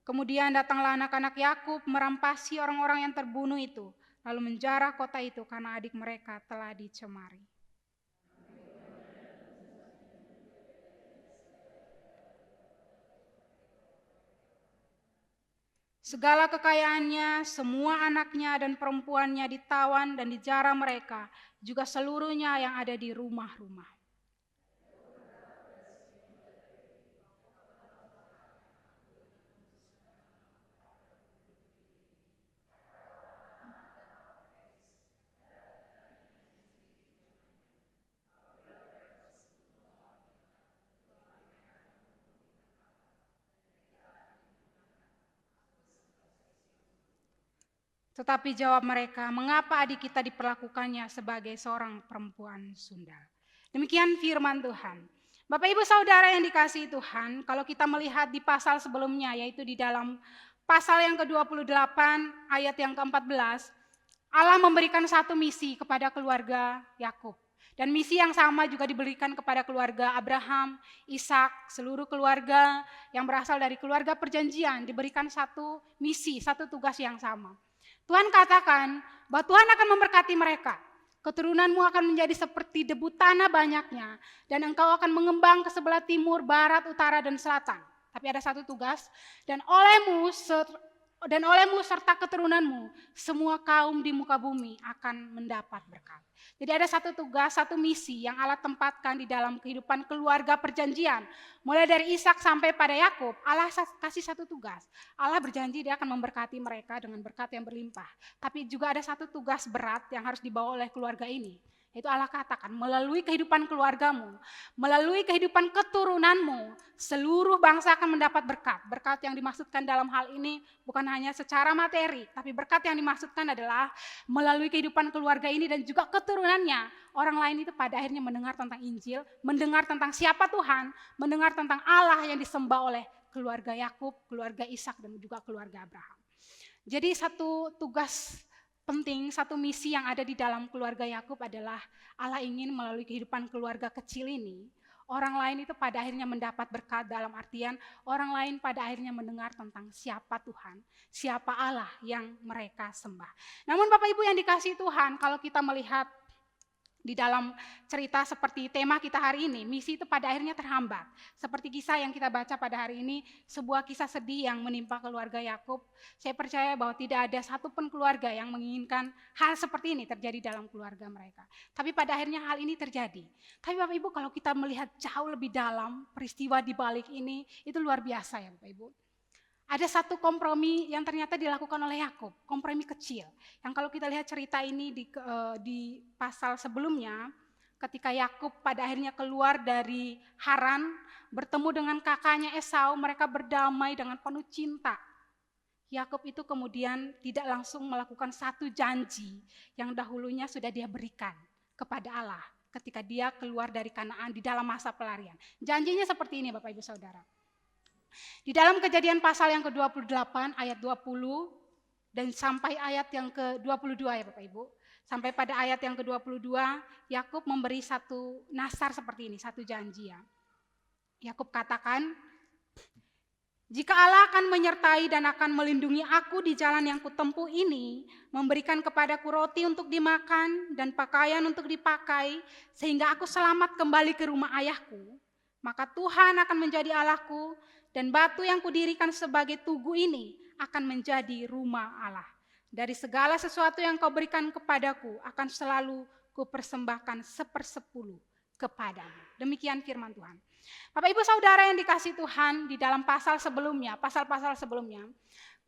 Kemudian datanglah anak-anak Yakub merampasi orang-orang yang terbunuh itu, lalu menjarah kota itu karena adik mereka telah dicemari. Segala kekayaannya, semua anaknya dan perempuannya ditawan dan dijarah mereka, juga seluruhnya yang ada di rumah-rumah. Tetapi jawab mereka, mengapa adik kita diperlakukannya sebagai seorang perempuan sundal? Demikian firman Tuhan. Bapak Ibu Saudara yang dikasihi Tuhan, kalau kita melihat di pasal sebelumnya, yaitu di dalam pasal yang ke-28 ayat yang ke-14, Allah memberikan satu misi kepada keluarga Yakub. Dan misi yang sama juga diberikan kepada keluarga Abraham, Ishak, seluruh keluarga yang berasal dari keluarga perjanjian, diberikan satu misi, satu tugas yang sama. Tuhan katakan bahwa Tuhan akan memberkati mereka. Keturunanmu akan menjadi seperti debu tanah banyaknya, dan engkau akan mengembang ke sebelah timur, barat, utara, dan selatan. Tapi ada satu tugas, dan olehmu serta keturunanmu, semua kaum di muka bumi akan mendapat berkat. Jadi ada satu tugas, satu misi yang Allah tempatkan di dalam kehidupan keluarga perjanjian. Mulai dari Ishak sampai pada Yakub, Allah kasih satu tugas. Allah berjanji dia akan memberkati mereka dengan berkat yang berlimpah. Tapi juga ada satu tugas berat yang harus dibawa oleh keluarga ini, Yaitu Allah katakan melalui kehidupan keluargamu, melalui kehidupan keturunanmu, seluruh bangsa akan mendapat berkat. Berkat yang dimaksudkan dalam hal ini bukan hanya secara materi, tapi berkat yang dimaksudkan adalah melalui kehidupan keluarga ini dan juga keturunannya. Orang lain itu pada akhirnya mendengar tentang Injil, mendengar tentang siapa Tuhan, mendengar tentang Allah yang disembah oleh keluarga Yakub, keluarga Ishak dan juga keluarga Abraham. Jadi satu tugas penting, satu misi yang ada di dalam keluarga Yakub adalah Allah ingin melalui kehidupan keluarga kecil ini, orang lain itu pada akhirnya mendapat berkat, dalam artian orang lain pada akhirnya mendengar tentang siapa Tuhan, siapa Allah yang mereka sembah. Namun Bapak Ibu yang dikasihi Tuhan, kalau kita melihat di dalam cerita seperti tema kita hari ini, misi itu pada akhirnya terhambat. Seperti kisah yang kita baca pada hari ini, sebuah kisah sedih yang menimpa keluarga Yakub. Saya percaya bahwa tidak ada satupun keluarga yang menginginkan hal seperti ini terjadi dalam keluarga mereka. Tapi pada akhirnya hal ini terjadi. Tapi Bapak Ibu, kalau kita melihat jauh lebih dalam peristiwa di balik ini, itu luar biasa ya Bapak Ibu. Ada satu kompromi yang ternyata dilakukan oleh Yakub, kompromi kecil. Yang kalau kita lihat cerita ini di pasal sebelumnya, ketika Yakub pada akhirnya keluar dari Haran, bertemu dengan kakaknya Esau, mereka berdamai dengan penuh cinta. Yakub itu kemudian tidak langsung melakukan satu janji yang dahulunya sudah dia berikan kepada Allah ketika dia keluar dari Kanaan di dalam masa pelarian. Janjinya seperti ini Bapak Ibu Saudara. Di dalam Kejadian pasal yang ke-28 ayat 20 dan sampai ayat yang ke-22 ya Bapak Ibu. Sampai pada ayat yang ke-22 Yakub memberi satu nasar seperti ini, satu janji ya. Yakub katakan, jika Allah akan menyertai dan akan melindungi aku di jalan yang kutempuh ini, memberikan kepadaku roti untuk dimakan dan pakaian untuk dipakai, sehingga aku selamat kembali ke rumah ayahku, maka Tuhan akan menjadi Allahku, dan batu yang kudirikan sebagai tugu ini akan menjadi rumah Allah. Dari segala sesuatu yang kau berikan kepadaku akan selalu kupersembahkan 1/10 kepadamu. Demikian firman Tuhan. Bapak Ibu Saudara yang dikasihi Tuhan, di dalam pasal-pasal sebelumnya,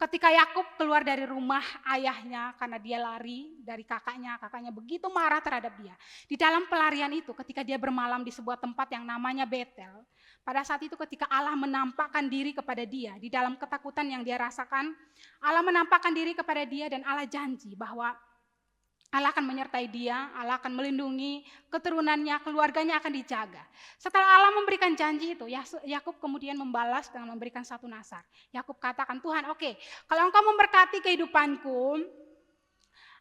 ketika Yakub keluar dari rumah ayahnya karena dia lari dari kakaknya begitu marah terhadap dia. Di dalam pelarian itu ketika dia bermalam di sebuah tempat yang namanya Betel, pada saat itu ketika Allah menampakkan diri kepada dia, di dalam ketakutan yang dia rasakan, Allah menampakkan diri kepada dia dan Allah janji bahwa Allah akan menyertai dia, Allah akan melindungi keturunannya, keluarganya akan dijaga. Setelah Allah memberikan janji itu, Yakub kemudian membalas dengan memberikan satu nasar. Yakub katakan, Tuhan oke, kalau engkau memberkati kehidupanku,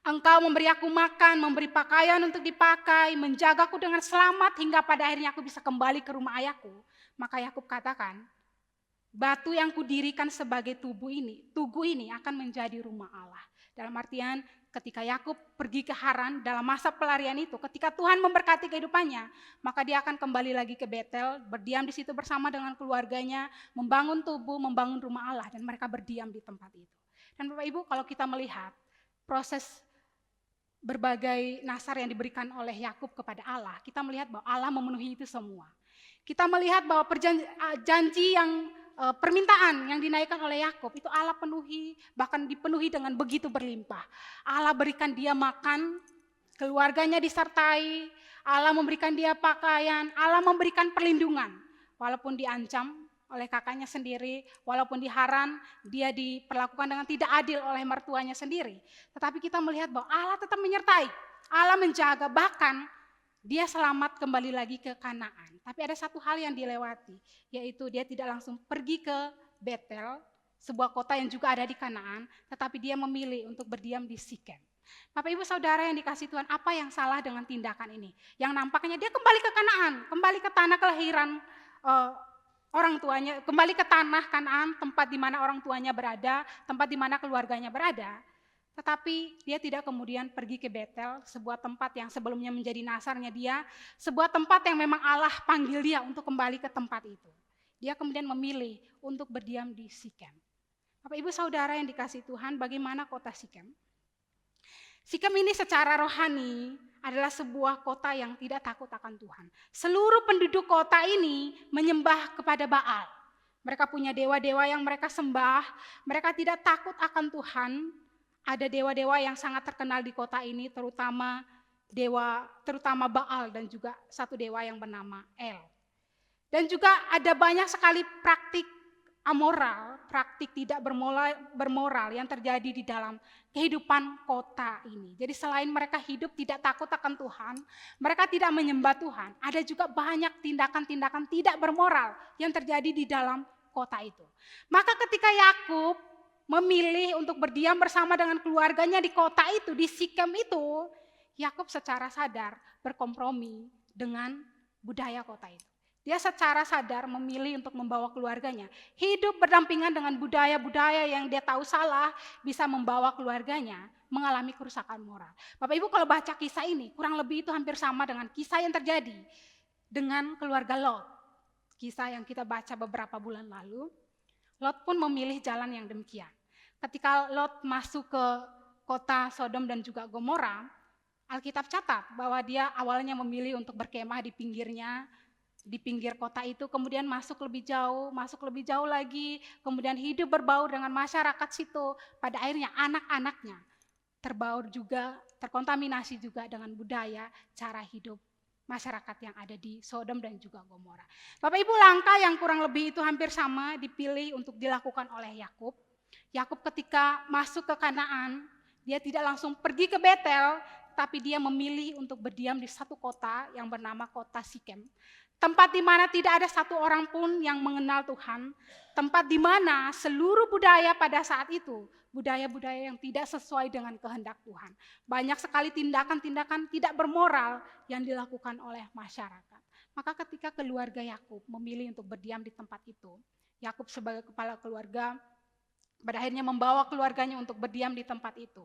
engkau memberi aku makan, memberi pakaian untuk dipakai, menjagaku dengan selamat hingga pada akhirnya aku bisa kembali ke rumah ayahku. Maka Yakub katakan, batu yang kudirikan sebagai tugu ini akan menjadi rumah Allah. Dalam artian ketika Yakub pergi ke Haran dalam masa pelarian itu, ketika Tuhan memberkati kehidupannya, maka dia akan kembali lagi ke Betel, berdiam di situ bersama dengan keluarganya, membangun tubuh, membangun rumah Allah, dan mereka berdiam di tempat itu. Dan Bapak Ibu, kalau kita melihat proses berbagai nasar yang diberikan oleh Yakub kepada Allah, kita melihat bahwa Allah memenuhi itu semua. Kita melihat bahwa janji yang permintaan yang dinaikkan oleh Yakub itu Allah penuhi, bahkan dipenuhi dengan begitu berlimpah. Allah berikan dia makan, keluarganya disertai, Allah memberikan dia pakaian, Allah memberikan perlindungan. Walaupun diancam oleh kakaknya sendiri, walaupun di Haran dia diperlakukan dengan tidak adil oleh mertuanya sendiri. Tetapi kita melihat bahwa Allah tetap menyertai, Allah menjaga, bahkan dia selamat kembali lagi ke Kanaan. Tapi ada satu hal yang dilewati, yaitu dia tidak langsung pergi ke Betel, sebuah kota yang juga ada di Kanaan, tetapi dia memilih untuk berdiam di Sikem. Bapak Ibu Saudara yang dikasihi Tuhan, apa yang salah dengan tindakan ini? Yang nampaknya dia kembali ke Kanaan, kembali ke tanah kelahiran orang tuanya, kembali ke tanah Kanaan, tempat di mana orang tuanya berada, tempat di mana keluarganya berada. Tetapi dia tidak kemudian pergi ke Betel, sebuah tempat yang sebelumnya menjadi nasarnya dia, sebuah tempat yang memang Allah panggil dia untuk kembali ke tempat itu. Dia kemudian memilih untuk berdiam di Sikem. Bapak Ibu Saudara yang dikasihi Tuhan, bagaimana kota Sikem? Sikem ini secara rohani adalah sebuah kota yang tidak takut akan Tuhan. Seluruh penduduk kota ini menyembah kepada Baal. Mereka punya dewa-dewa yang mereka sembah, mereka tidak takut akan Tuhan. Ada dewa-dewa yang sangat terkenal di kota ini, terutama dewa terutama Baal dan juga satu dewa yang bernama El. Dan juga ada banyak sekali praktik amoral, praktik tidak bermoral yang terjadi di dalam kehidupan kota ini. Jadi selain mereka hidup tidak takut akan Tuhan, mereka tidak menyembah Tuhan, ada juga banyak tindakan-tindakan tidak bermoral yang terjadi di dalam kota itu. Maka ketika Yakub memilih untuk berdiam bersama dengan keluarganya di kota itu, di Sikem itu, Yakub secara sadar berkompromi dengan budaya kota itu. Dia secara sadar memilih untuk membawa keluarganya. Hidup berdampingan dengan budaya-budaya yang dia tahu salah bisa membawa keluarganya mengalami kerusakan moral. Bapak Ibu kalau baca kisah ini kurang lebih itu hampir sama dengan kisah yang terjadi dengan keluarga Lot. Kisah yang kita baca beberapa bulan lalu. Lot pun memilih jalan yang demikian. Ketika Lot masuk ke kota Sodom dan juga Gomora, Alkitab catat bahwa dia awalnya memilih untuk berkemah di pinggirnya, di pinggir kota itu, kemudian masuk lebih jauh lagi, kemudian hidup berbaur dengan masyarakat situ. Pada akhirnya anak-anaknya terbaur juga, terkontaminasi juga dengan budaya, cara hidup masyarakat yang ada di Sodom dan juga Gomora. Bapak Ibu, langkah yang kurang lebih itu hampir sama dipilih untuk dilakukan oleh Yakub. Yakub ketika masuk ke Kanaan, dia tidak langsung pergi ke Betel, tapi dia memilih untuk berdiam di satu kota yang bernama kota Sikem. Tempat di mana tidak ada satu orang pun yang mengenal Tuhan. Tempat di mana seluruh budaya pada saat itu, budaya-budaya yang tidak sesuai dengan kehendak Tuhan. Banyak sekali tindakan-tindakan tidak bermoral yang dilakukan oleh masyarakat. Maka ketika keluarga Yakub memilih untuk berdiam di tempat itu, Yakub sebagai kepala keluarga pada akhirnya membawa keluarganya untuk berdiam di tempat itu.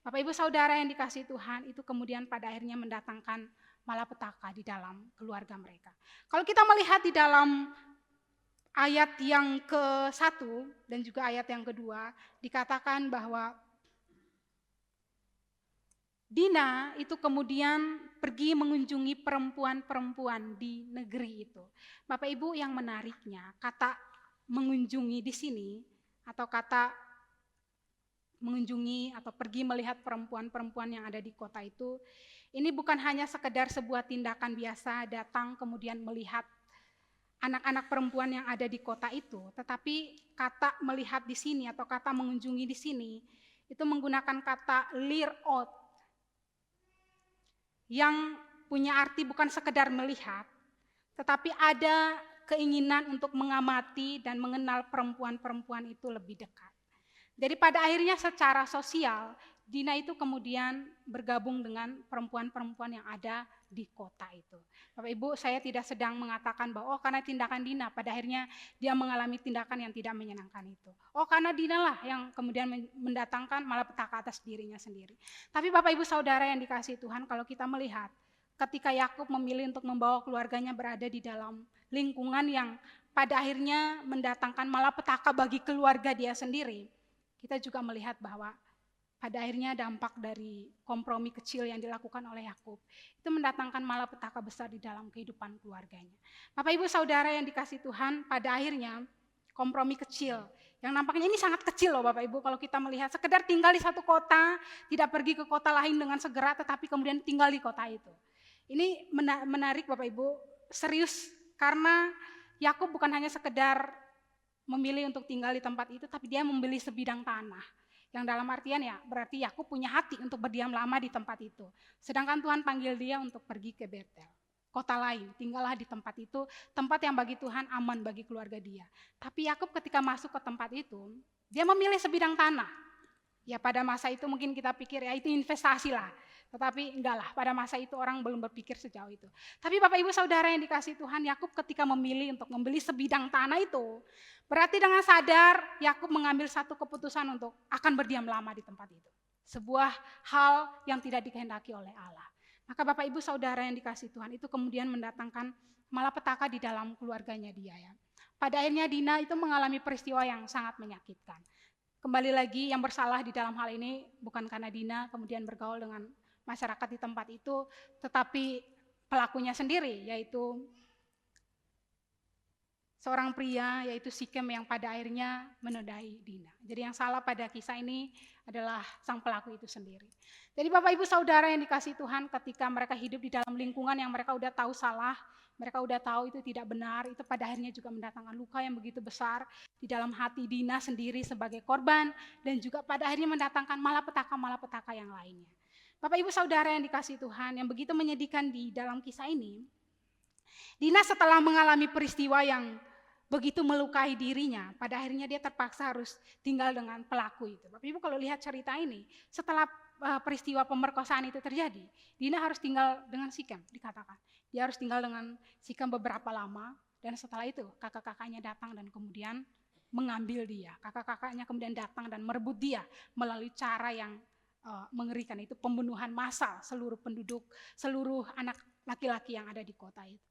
Bapak Ibu Saudara yang dikasihi Tuhan, itu kemudian pada akhirnya mendatangkan malapetaka di dalam keluarga mereka. Kalau kita melihat di dalam ayat yang ke-1 dan juga ayat yang kedua, dikatakan bahwa Dina itu kemudian pergi mengunjungi perempuan-perempuan di negeri itu. Bapak Ibu, yang menariknya, kata mengunjungi di sini atau kata mengunjungi atau pergi melihat perempuan-perempuan yang ada di kota itu, ini bukan hanya sekedar sebuah tindakan biasa datang kemudian melihat anak-anak perempuan yang ada di kota itu, tetapi kata melihat di sini atau kata mengunjungi di sini itu menggunakan kata lirot yang punya arti bukan sekedar melihat, tetapi ada keinginan untuk mengamati dan mengenal perempuan-perempuan itu lebih dekat. Jadi pada akhirnya secara sosial, Dina itu kemudian bergabung dengan perempuan-perempuan yang ada di kota itu. Bapak Ibu, saya tidak sedang mengatakan bahwa karena tindakan Dina, pada akhirnya dia mengalami tindakan yang tidak menyenangkan itu. Karena Dina lah yang kemudian mendatangkan malapetaka atas dirinya sendiri. Tapi Bapak Ibu Saudara yang dikasihi Tuhan, kalau kita melihat ketika Yakub memilih untuk membawa keluarganya berada di dalam lingkungan yang pada akhirnya mendatangkan malapetaka bagi keluarga dia sendiri, kita juga melihat bahwa pada akhirnya dampak dari kompromi kecil yang dilakukan oleh Yakub itu mendatangkan malapetaka besar di dalam kehidupan keluarganya. Bapak Ibu Saudara yang dikasihi Tuhan, pada akhirnya kompromi kecil yang nampaknya ini sangat kecil loh Bapak Ibu, kalau kita melihat sekedar tinggal di satu kota, tidak pergi ke kota lain dengan segera, tetapi kemudian tinggal di kota itu. Ini menarik Bapak Ibu, serius, karena Yakub bukan hanya sekedar memilih untuk tinggal di tempat itu, tapi dia membeli sebidang tanah. Yang dalam artian ya berarti Yakub punya hati untuk berdiam lama di tempat itu. Sedangkan Tuhan panggil dia untuk pergi ke Betel, kota lain, tinggallah di tempat itu, tempat yang bagi Tuhan aman bagi keluarga dia. Tapi Yakub ketika masuk ke tempat itu, dia memilih sebidang tanah. Ya pada masa itu mungkin kita pikir ya itu investasi lah. Tetapi enggak lah, pada masa itu orang belum berpikir sejauh itu. Tapi Bapak Ibu Saudara yang dikasihi Tuhan, Yakub ketika memilih untuk membeli sebidang tanah itu, berarti dengan sadar Yakub mengambil satu keputusan untuk akan berdiam lama di tempat itu. Sebuah hal yang tidak dikehendaki oleh Allah. Maka Bapak Ibu Saudara yang dikasihi Tuhan, itu kemudian mendatangkan malapetaka di dalam keluarganya dia ya. Pada akhirnya Dina itu mengalami peristiwa yang sangat menyakitkan. Kembali lagi yang bersalah di dalam hal ini bukan karena Dina kemudian bergaul dengan masyarakat di tempat itu, tetapi pelakunya sendiri, yaitu seorang pria yaitu Sikem yang pada akhirnya menodai Dina. Jadi yang salah pada kisah ini adalah sang pelaku itu sendiri. Jadi Bapak Ibu Saudara yang dikasihi Tuhan, ketika mereka hidup di dalam lingkungan yang mereka udah tahu salah, mereka udah tahu itu tidak benar, itu pada akhirnya juga mendatangkan luka yang begitu besar di dalam hati Dina sendiri sebagai korban, dan juga pada akhirnya mendatangkan malapetaka yang lainnya. Bapak Ibu Saudara yang dikasihi Tuhan, yang begitu menyedihkan di dalam kisah ini, Dina setelah mengalami peristiwa yang begitu melukai dirinya, pada akhirnya dia terpaksa harus tinggal dengan pelaku itu. Bapak Ibu kalau lihat cerita ini, setelah peristiwa pemerkosaan itu terjadi, Dina harus tinggal dengan Sikem, dikatakan. Dia harus tinggal dengan Sikem beberapa lama, dan setelah itu kakak-kakaknya datang dan kemudian mengambil dia. Kakak-kakaknya kemudian datang dan merebut dia melalui cara yang mengerikan, itu pembunuhan massal seluruh penduduk, seluruh anak laki-laki yang ada di kota itu.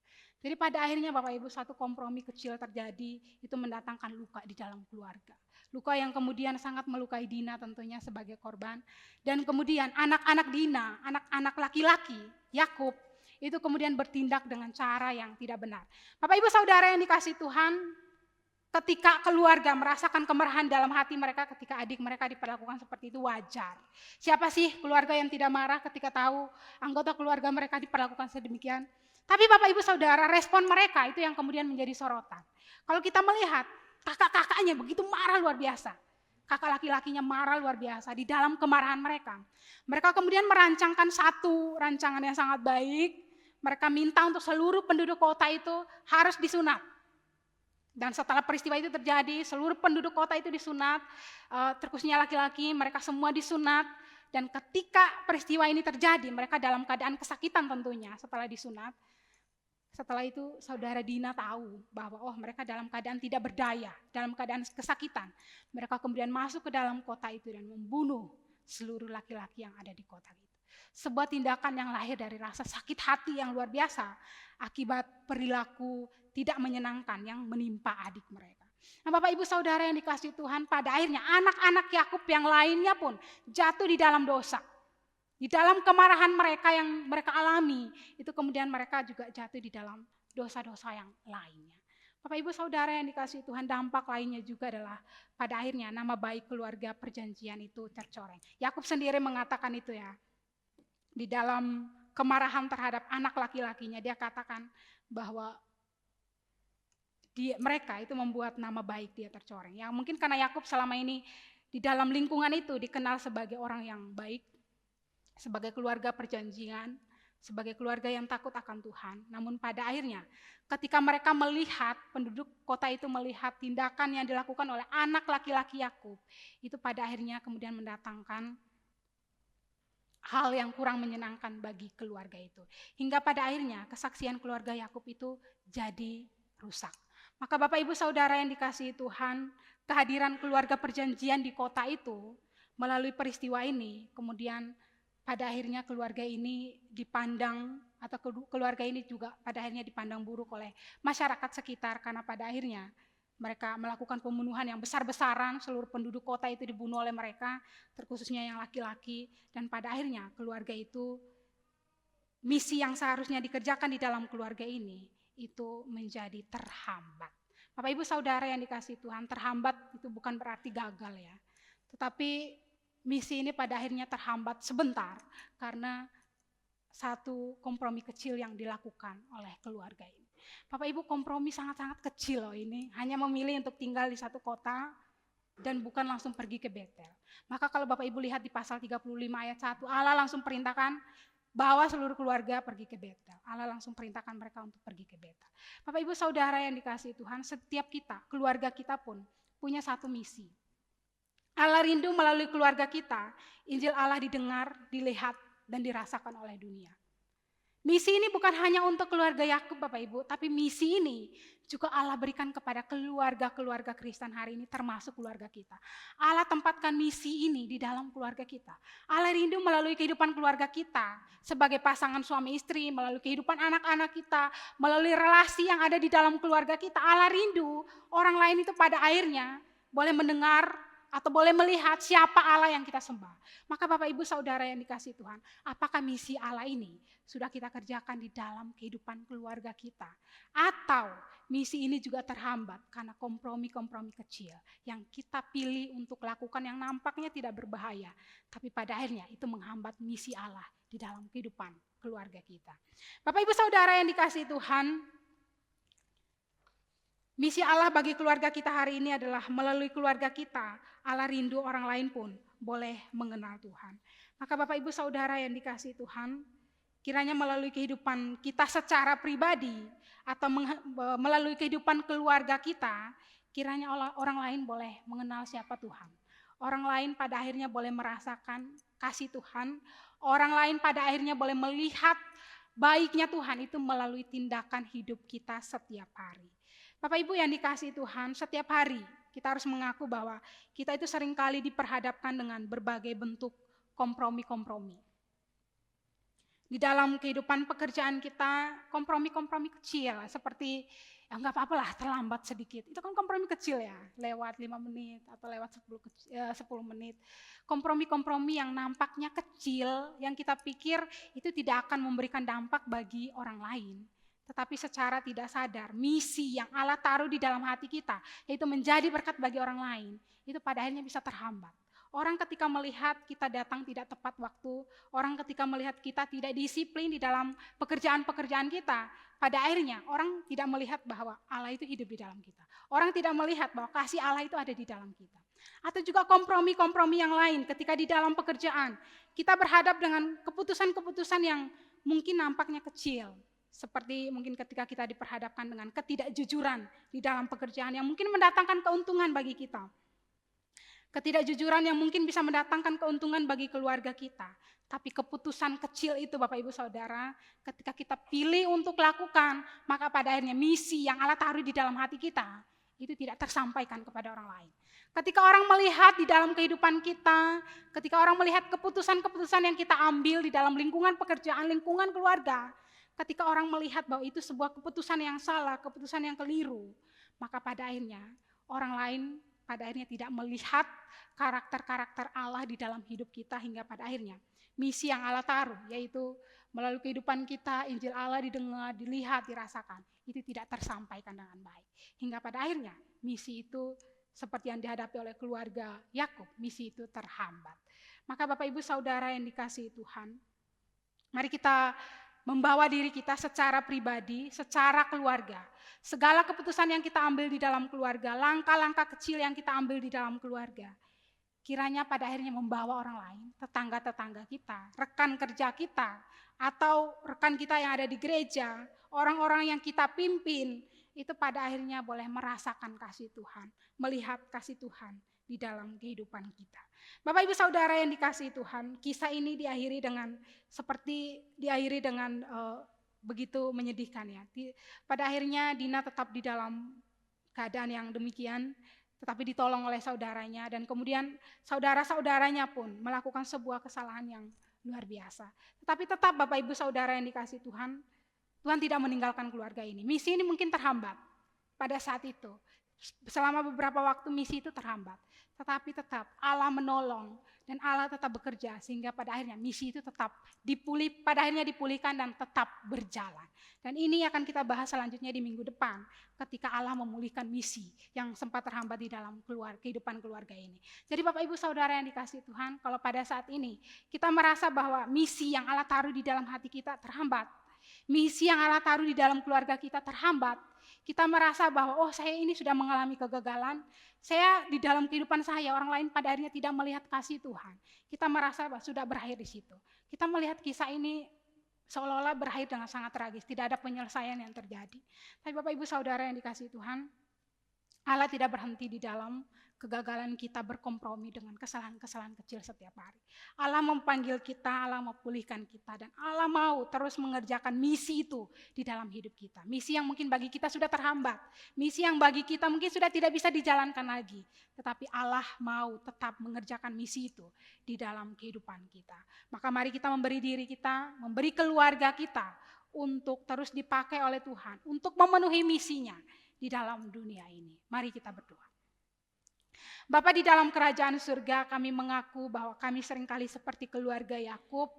Jadi pada akhirnya Bapak Ibu satu kompromi kecil terjadi, itu mendatangkan luka di dalam keluarga. Luka yang kemudian sangat melukai Dina tentunya sebagai korban. Dan kemudian anak-anak Dina, anak-anak laki-laki, Yakub, itu kemudian bertindak dengan cara yang tidak benar. Bapak Ibu Saudara yang dikasihi Tuhan, ketika keluarga merasakan kemarahan dalam hati mereka ketika adik mereka diperlakukan seperti itu wajar. Siapa sih keluarga yang tidak marah ketika tahu anggota keluarga mereka diperlakukan sedemikian? Tapi Bapak Ibu Saudara, respon mereka itu yang kemudian menjadi sorotan. Kalau kita melihat kakak-kakaknya begitu marah luar biasa. Kakak laki-lakinya marah luar biasa di dalam kemarahan mereka. Mereka kemudian merancangkan satu rancangan yang sangat baik. Mereka minta untuk seluruh penduduk kota itu harus disunat. Dan setelah peristiwa itu terjadi, seluruh penduduk kota itu disunat, terkhususnya laki-laki, mereka semua disunat. Dan ketika peristiwa ini terjadi, mereka dalam keadaan kesakitan tentunya setelah disunat. Setelah itu saudara Dina tahu bahwa mereka dalam keadaan tidak berdaya, dalam keadaan kesakitan. Mereka kemudian masuk ke dalam kota itu dan membunuh seluruh laki-laki yang ada di kota itu. Sebuah tindakan yang lahir dari rasa sakit hati yang luar biasa akibat perilaku tidak menyenangkan yang menimpa adik mereka. Nah Bapak Ibu Saudara yang dikasihi Tuhan, pada akhirnya anak-anak Yakub yang lainnya pun jatuh di dalam dosa. Di dalam kemarahan mereka yang mereka alami, itu kemudian mereka juga jatuh di dalam dosa-dosa yang lainnya. Bapak Ibu Saudara yang dikasihi Tuhan, dampak lainnya juga adalah pada akhirnya nama baik keluarga perjanjian itu tercoreng. Yakub sendiri mengatakan itu ya. Di dalam kemarahan terhadap anak laki-lakinya, dia katakan bahwa mereka itu membuat nama baik dia tercoreng. Ya mungkin karena Yakub selama ini di dalam lingkungan itu dikenal sebagai orang yang baik, sebagai keluarga perjanjian, sebagai keluarga yang takut akan Tuhan. Namun pada akhirnya ketika mereka melihat, penduduk kota itu melihat tindakan yang dilakukan oleh anak laki-laki Yakub, itu pada akhirnya kemudian mendatangkan hal yang kurang menyenangkan bagi keluarga itu. Hingga pada akhirnya kesaksian keluarga Yakub itu jadi rusak. Maka Bapak Ibu Saudara yang dikasihi Tuhan, kehadiran keluarga perjanjian di kota itu melalui peristiwa ini, kemudian pada akhirnya keluarga ini dipandang, atau keluarga ini juga pada akhirnya dipandang buruk oleh masyarakat sekitar, karena pada akhirnya mereka melakukan pembunuhan yang besar-besaran, seluruh penduduk kota itu dibunuh oleh mereka, terkhususnya yang laki-laki, dan pada akhirnya keluarga itu, misi yang seharusnya dikerjakan di dalam keluarga ini, itu menjadi terhambat. Bapak Ibu Saudara yang dikasihi Tuhan, terhambat itu bukan berarti gagal ya, tetapi misi ini pada akhirnya terhambat sebentar karena satu kompromi kecil yang dilakukan oleh keluarga ini. Bapak Ibu, kompromi sangat-sangat kecil loh ini, hanya memilih untuk tinggal di satu kota dan bukan langsung pergi ke Betel. Maka kalau Bapak Ibu lihat di pasal 35 ayat 1, Allah langsung perintahkan bawa seluruh keluarga pergi ke Betel. Allah langsung perintahkan mereka untuk pergi ke Betel. Bapak Ibu Saudara yang dikasihi Tuhan, setiap kita, keluarga kita pun punya satu misi. Allah rindu melalui keluarga kita, Injil Allah didengar, dilihat, dan dirasakan oleh dunia. Misi ini bukan hanya untuk keluarga Yakub Bapak Ibu, tapi misi ini juga Allah berikan kepada keluarga-keluarga Kristen hari ini, termasuk keluarga kita. Allah tempatkan misi ini di dalam keluarga kita. Allah rindu melalui kehidupan keluarga kita, sebagai pasangan suami istri, melalui kehidupan anak-anak kita, melalui relasi yang ada di dalam keluarga kita. Allah rindu orang lain itu pada akhirnya boleh mendengar atau boleh melihat siapa Allah yang kita sembah. Maka Bapak Ibu Saudara yang dikasihi Tuhan, apakah misi Allah ini sudah kita kerjakan di dalam kehidupan keluarga kita? Atau misi ini juga terhambat karena kompromi-kompromi kecil yang kita pilih untuk lakukan yang nampaknya tidak berbahaya, tapi pada akhirnya itu menghambat misi Allah di dalam kehidupan keluarga kita. Bapak Ibu Saudara yang dikasihi Tuhan, misi Allah bagi keluarga kita hari ini adalah melalui keluarga kita, Allah rindu orang lain pun boleh mengenal Tuhan. Maka Bapak Ibu Saudara yang dikasihi Tuhan, kiranya melalui kehidupan kita secara pribadi atau melalui kehidupan keluarga kita, kiranya orang lain boleh mengenal siapa Tuhan. Orang lain pada akhirnya boleh merasakan kasih Tuhan. Orang lain pada akhirnya boleh melihat baiknya Tuhan itu melalui tindakan hidup kita setiap hari. Bapak Ibu yang dikasihi Tuhan, setiap hari kita harus mengaku bahwa kita itu seringkali diperhadapkan dengan berbagai bentuk kompromi-kompromi. Di dalam kehidupan pekerjaan kita, kompromi-kompromi kecil seperti ya nggak apa-apa lah terlambat sedikit. Itu kan kompromi kecil ya, lewat 5 menit atau lewat 10 menit. Kompromi-kompromi yang nampaknya kecil, yang kita pikir itu tidak akan memberikan dampak bagi orang lain. Tetapi secara tidak sadar, misi yang Allah taruh di dalam hati kita, yaitu menjadi berkat bagi orang lain, itu pada akhirnya bisa terhambat. Orang ketika melihat kita datang tidak tepat waktu, orang ketika melihat kita tidak disiplin di dalam pekerjaan-pekerjaan kita, pada akhirnya orang tidak melihat bahwa Allah itu hidup di dalam kita. Orang tidak melihat bahwa kasih Allah itu ada di dalam kita. Atau juga kompromi-kompromi yang lain ketika di dalam pekerjaan, kita berhadap dengan keputusan-keputusan yang mungkin nampaknya kecil. Seperti mungkin ketika kita diperhadapkan dengan ketidakjujuran di dalam pekerjaan yang mungkin mendatangkan keuntungan bagi kita. Ketidakjujuran yang mungkin bisa mendatangkan keuntungan bagi keluarga kita. Tapi keputusan kecil itu Bapak Ibu Saudara, ketika kita pilih untuk lakukan, maka pada akhirnya misi yang Allah taruh di dalam hati kita, itu tidak tersampaikan kepada orang lain. Ketika orang melihat di dalam kehidupan kita, ketika orang melihat keputusan-keputusan yang kita ambil di dalam lingkungan pekerjaan, lingkungan keluarga, ketika orang melihat bahwa itu sebuah keputusan yang salah, keputusan yang keliru, maka pada akhirnya orang lain pada akhirnya tidak melihat karakter-karakter Allah di dalam hidup kita hingga pada akhirnya misi yang Allah taruh, yaitu melalui kehidupan kita, Injil Allah didengar, dilihat, dirasakan, itu tidak tersampaikan dengan baik. Hingga pada akhirnya misi itu seperti yang dihadapi oleh keluarga Yakub, misi itu terhambat. Maka Bapak Ibu Saudara yang dikasihi Tuhan, mari kita membawa diri kita secara pribadi, secara keluarga. Segala keputusan yang kita ambil di dalam keluarga, langkah-langkah kecil yang kita ambil di dalam keluarga, kiranya pada akhirnya membawa orang lain, tetangga-tetangga kita, rekan kerja kita, atau rekan kita yang ada di gereja, orang-orang yang kita pimpin, itu pada akhirnya boleh merasakan kasih Tuhan, melihat kasih Tuhan di dalam kehidupan kita. Bapak Ibu Saudara yang dikasihi Tuhan, kisah ini diakhiri dengan begitu menyedihkan ya. Pada akhirnya Dina tetap di dalam keadaan yang demikian, tetapi ditolong oleh saudaranya, dan kemudian saudara-saudaranya pun melakukan sebuah kesalahan yang luar biasa. Tetapi tetap Bapak Ibu Saudara yang dikasihi Tuhan, Tuhan tidak meninggalkan keluarga ini. Misi ini mungkin terhambat pada saat itu. Selama beberapa waktu misi itu terhambat, tetapi tetap Allah menolong dan Allah tetap bekerja sehingga pada akhirnya misi itu tetap dipulihkan dan tetap berjalan. Dan ini akan kita bahas selanjutnya di minggu depan ketika Allah memulihkan misi yang sempat terhambat di dalam kehidupan keluarga ini. Jadi Bapak Ibu Saudara yang dikasihi Tuhan, kalau pada saat ini kita merasa bahwa misi yang Allah taruh di dalam hati kita terhambat, misi yang Allah taruh di dalam keluarga kita terhambat, kita merasa bahwa saya ini sudah mengalami kegagalan, saya di dalam kehidupan saya orang lain pada akhirnya tidak melihat kasih Tuhan. Kita merasa bahwa sudah berakhir di situ. Kita melihat kisah ini seolah-olah berakhir dengan sangat tragis, tidak ada penyelesaian yang terjadi. Tapi Bapak Ibu Saudara yang dikasihi Tuhan, Allah tidak berhenti di dalam kegagalan kita berkompromi dengan kesalahan-kesalahan kecil setiap hari. Allah memanggil kita, Allah mau pulihkan kita, dan Allah mau terus mengerjakan misi itu di dalam hidup kita. Misi yang mungkin bagi kita sudah terhambat, misi yang bagi kita mungkin sudah tidak bisa dijalankan lagi. Tetapi Allah mau tetap mengerjakan misi itu di dalam kehidupan kita. Maka mari kita memberi diri kita, memberi keluarga kita untuk terus dipakai oleh Tuhan, untuk memenuhi misinya di dalam dunia ini. Mari kita berdoa. Bapa di dalam kerajaan surga, kami mengaku bahwa kami seringkali seperti keluarga Yakub.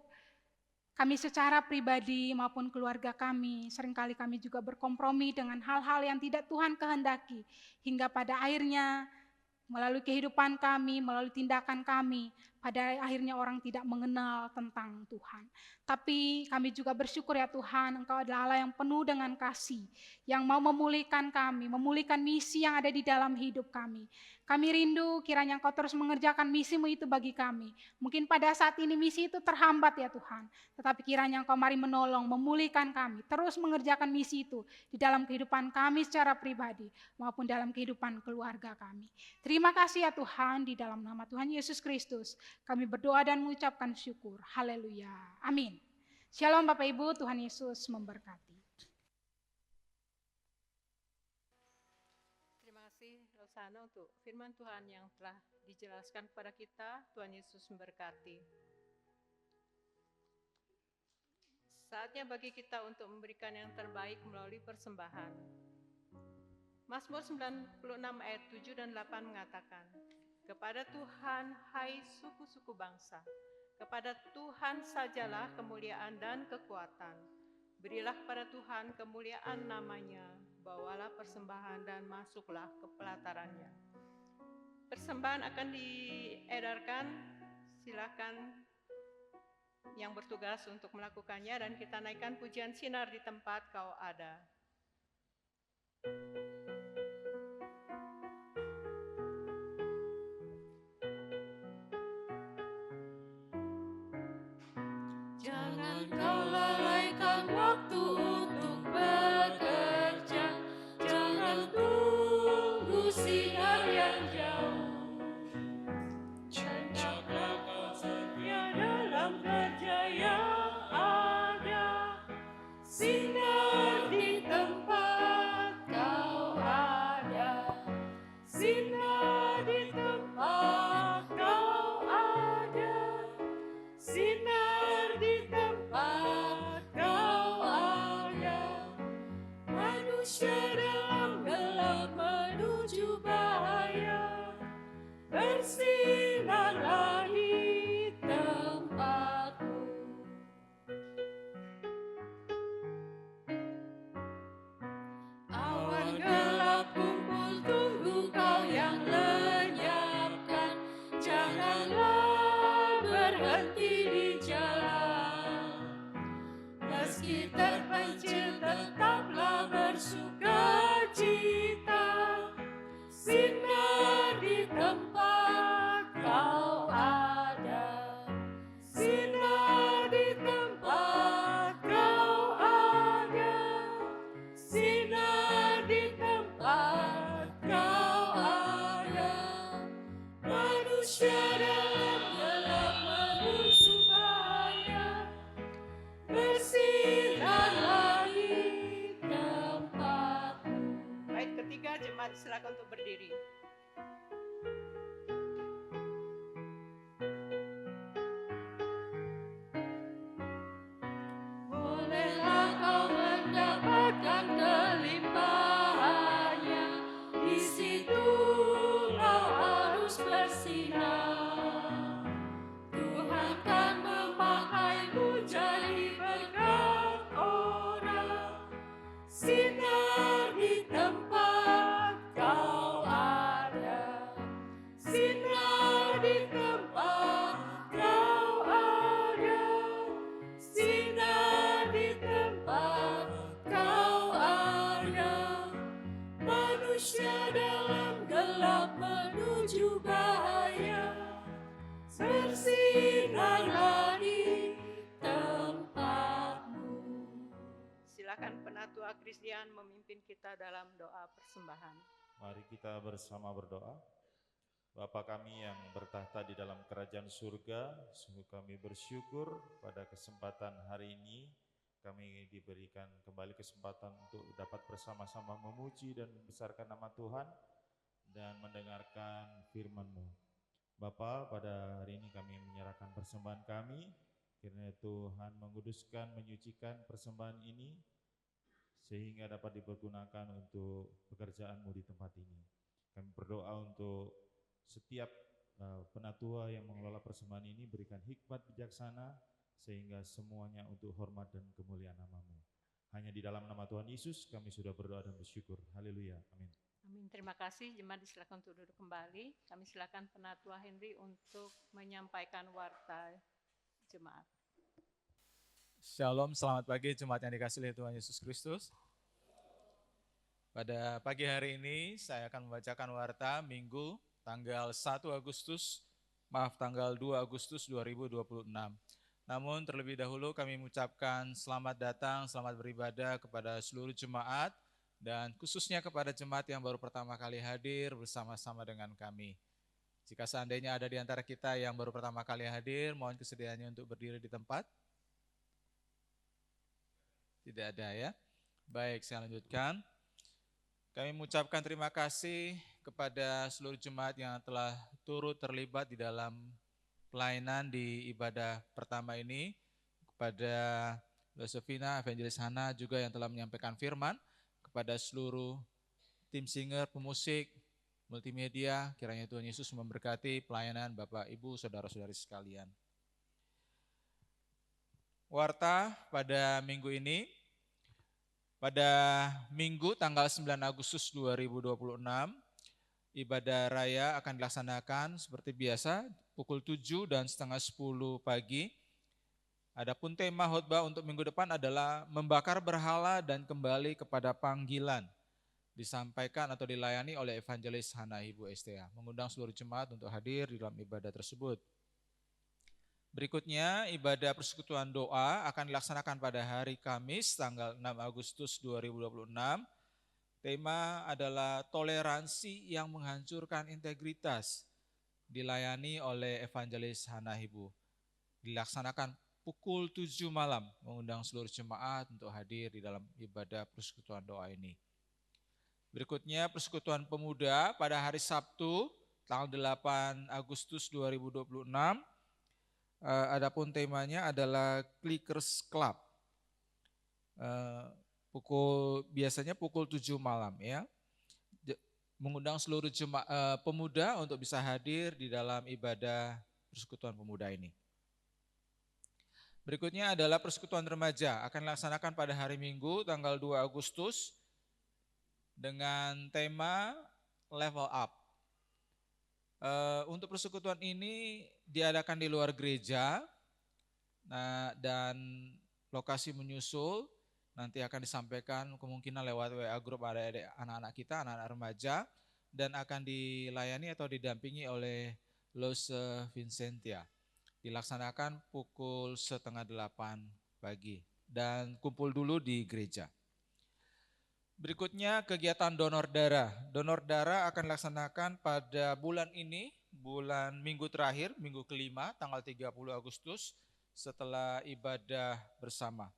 Kami secara pribadi maupun keluarga kami, seringkali kami juga berkompromi dengan hal-hal yang tidak Tuhan kehendaki. Hingga pada akhirnya melalui kehidupan kami, melalui tindakan kami, pada akhirnya orang tidak mengenal tentang Tuhan. Tapi kami juga bersyukur ya Tuhan, Engkau adalah Allah yang penuh dengan kasih, yang mau memulihkan kami, memulihkan misi yang ada di dalam hidup kami. Kami rindu kiranya Engkau terus mengerjakan misimu itu bagi kami. Mungkin pada saat ini misi itu terhambat ya Tuhan, tetapi kiranya Engkau mari menolong, memulihkan kami, terus mengerjakan misi itu di dalam kehidupan kami secara pribadi, maupun dalam kehidupan keluarga kami. Terima kasih ya Tuhan, di dalam nama Tuhan Yesus Kristus kami berdoa dan mengucapkan syukur. Haleluya. Amin. Shalom Bapak Ibu, Tuhan Yesus memberkati. Terima kasih Rosana untuk firman Tuhan yang telah dijelaskan kepada kita. Tuhan Yesus memberkati. Saatnya bagi kita untuk memberikan yang terbaik melalui persembahan. Mazmur 96 ayat 7 dan 8 mengatakan, kepada Tuhan hai suku-suku bangsa, kepada Tuhan sajalah kemuliaan dan kekuatan. Berilah kepada Tuhan kemuliaan namanya, bawalah persembahan dan masuklah ke pelatarannya. Persembahan akan diedarkan, silakan yang bertugas untuk melakukannya, dan kita naikkan pujian sinar di tempat kau ada. Jangan kau lalaikan waktu untuk bekerja, jangan tunggu sinar yang jauh. Hendaklah kau setia dalam kerja yang ada, sinar di tempat kau ada, sinar di tempat kau ada, sinar di tempat kau ada. Manusia dalam gelap menuju bahaya, bersinarlah di tempatmu. Awan gelap kumpul tunggu kau yang lenyapkan, janganlah berhenti di jalan. Meski terpencil tetaplah bersuka cita, sinar di tempat kau ada, sinar di tempat kau ada, sinar di tempat kau ada. Manusia dalam gelap menuju bahaya, bersinarlah di tempatmu. Baik, ketiga jemaat silakan untuk berdiri. Bolehlah kau mendapatkan kelimpahannya, di situ kau harus bersinar. Tuhan kan memakaimu jadi berkat orang, sinar di tempat kau ada, sinar di tempat kau ada, sinar di tempat kau ada. Manusia dalam gelap menuju bahaya, bersinarlah di tempatmu. Silakan Penatua Kristian memimpin kita dalam doa persembahan. Mari kita bersama berdoa. Bapa kami yang bertahta di dalam kerajaan surga, sungguh kami bersyukur pada kesempatan hari ini kami diberikan kembali kesempatan untuk dapat bersama-sama memuji dan membesarkan nama Tuhan dan mendengarkan firman-Mu. Bapa, pada hari ini kami menyerahkan persembahan kami, kiranya Tuhan menguduskan, menyucikan persembahan ini sehingga dapat dipergunakan untuk pekerjaan-Mu di tempat ini. Kami berdoa untuk setiap penatua yang mengelola persembahan ini berikan hikmat bijaksana sehingga semuanya untuk hormat dan kemuliaan nama-Mu. Hanya di dalam nama Tuhan Yesus kami sudah berdoa dan bersyukur. Haleluya. Amin. Amin. Terima kasih. Jemaat disilakan untuk duduk kembali. Kami silakan Penatua Henry untuk menyampaikan warta jemaat. Shalom, selamat pagi jemaat yang dikasihi oleh Tuhan Yesus Kristus. Pada pagi hari ini saya akan membacakan warta Minggu tanggal 2 Agustus 2026. Namun terlebih dahulu kami mengucapkan selamat datang, selamat beribadah kepada seluruh jemaat dan khususnya kepada jemaat yang baru pertama kali hadir bersama-sama dengan kami. Jika seandainya ada di antara kita yang baru pertama kali hadir, mohon kesediaannya untuk berdiri di tempat. Tidak ada ya. Baik, saya lanjutkan. Kami mengucapkan terima kasih kepada seluruh jemaat yang telah turut terlibat di dalam pelayanan di ibadah pertama ini, kepada Yosefina, Evangelis Hana juga yang telah menyampaikan firman, kepada seluruh tim singer, pemusik, multimedia, kiranya Tuhan Yesus memberkati pelayanan Bapak, Ibu, Saudara-saudari sekalian. Warta pada minggu ini, pada Minggu tanggal 9 Agustus 2026, ibadah raya akan dilaksanakan seperti biasa pukul 7 dan setengah 10 pagi. Adapun tema khotbah untuk minggu depan adalah membakar berhala dan kembali kepada panggilan. Disampaikan atau dilayani oleh Evangelis Hana Ibu Estea. Mengundang seluruh jemaat untuk hadir di dalam ibadah tersebut. Berikutnya, ibadah persekutuan doa akan dilaksanakan pada hari Kamis, tanggal 6 Agustus 2026. Tema adalah toleransi yang menghancurkan integritas, dilayani oleh Evangelis Hana Ibu. Dilaksanakan pukul 7 malam, mengundang seluruh jemaat untuk hadir di dalam ibadah persekutuan doa ini. Berikutnya, persekutuan pemuda pada hari Sabtu, tanggal 8 Agustus 2026. Adapun temanya adalah Clickers Club. Biasanya pukul 7 malam ya. Mengundang seluruh pemuda untuk bisa hadir di dalam ibadah persekutuan pemuda ini. Berikutnya adalah persekutuan remaja, akan dilaksanakan pada hari Minggu tanggal 2 Agustus dengan tema Level Up. Untuk persekutuan ini diadakan di luar gereja, dan lokasi menyusul nanti akan disampaikan kemungkinan lewat WA grup anak-anak kita, anak-anak remaja, dan akan dilayani atau didampingi oleh Los Vincentia. Dilaksanakan pukul 7:30 pagi dan kumpul dulu di gereja. Berikutnya kegiatan donor darah. Donor darah akan dilaksanakan pada bulan ini, bulan minggu terakhir, minggu kelima, tanggal 30 Agustus setelah ibadah bersama.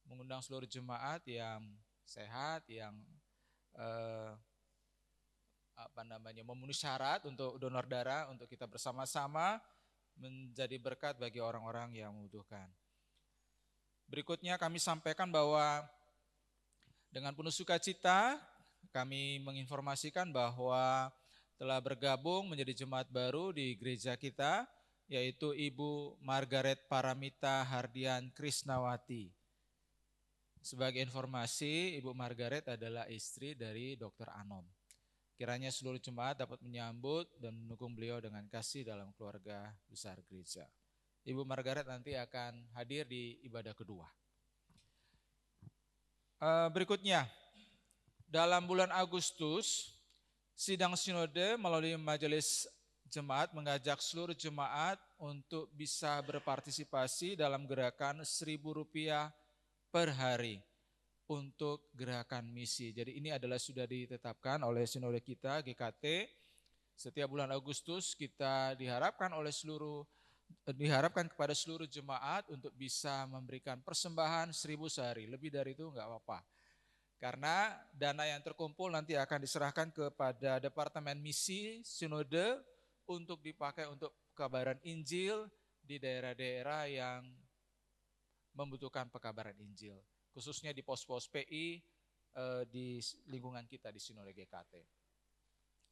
Mengundang seluruh jemaat yang sehat, yang memenuhi syarat untuk donor darah, untuk kita bersama-sama menjadi berkat bagi orang-orang yang membutuhkan. Berikutnya kami sampaikan bahwa dengan penuh sukacita, kami menginformasikan bahwa telah bergabung menjadi jemaat baru di gereja kita, yaitu Ibu Margaret Paramita Hardian Krisnawati. Sebagai informasi, Ibu Margaret adalah istri dari Dr. Anom. Kiranya seluruh jemaat dapat menyambut dan mendukung beliau dengan kasih dalam keluarga besar gereja. Ibu Margaret nanti akan hadir di ibadah kedua. Berikutnya, dalam bulan Agustus, sidang sinode melalui majelis jemaat mengajak seluruh jemaat untuk bisa berpartisipasi dalam gerakan Rp1.000 per hari untuk gerakan misi. Jadi ini adalah sudah ditetapkan oleh sinode kita GKT. Setiap bulan Agustus kita diharapkan kepada seluruh jemaat untuk bisa memberikan persembahan 1.000 sehari. Lebih dari itu enggak apa-apa. Karena dana yang terkumpul nanti akan diserahkan kepada Departemen Misi Sinode untuk dipakai untuk pekabaran Injil di daerah-daerah yang membutuhkan pekabaran Injil. Khususnya di pos-pos PI di lingkungan kita di Sinode GKT.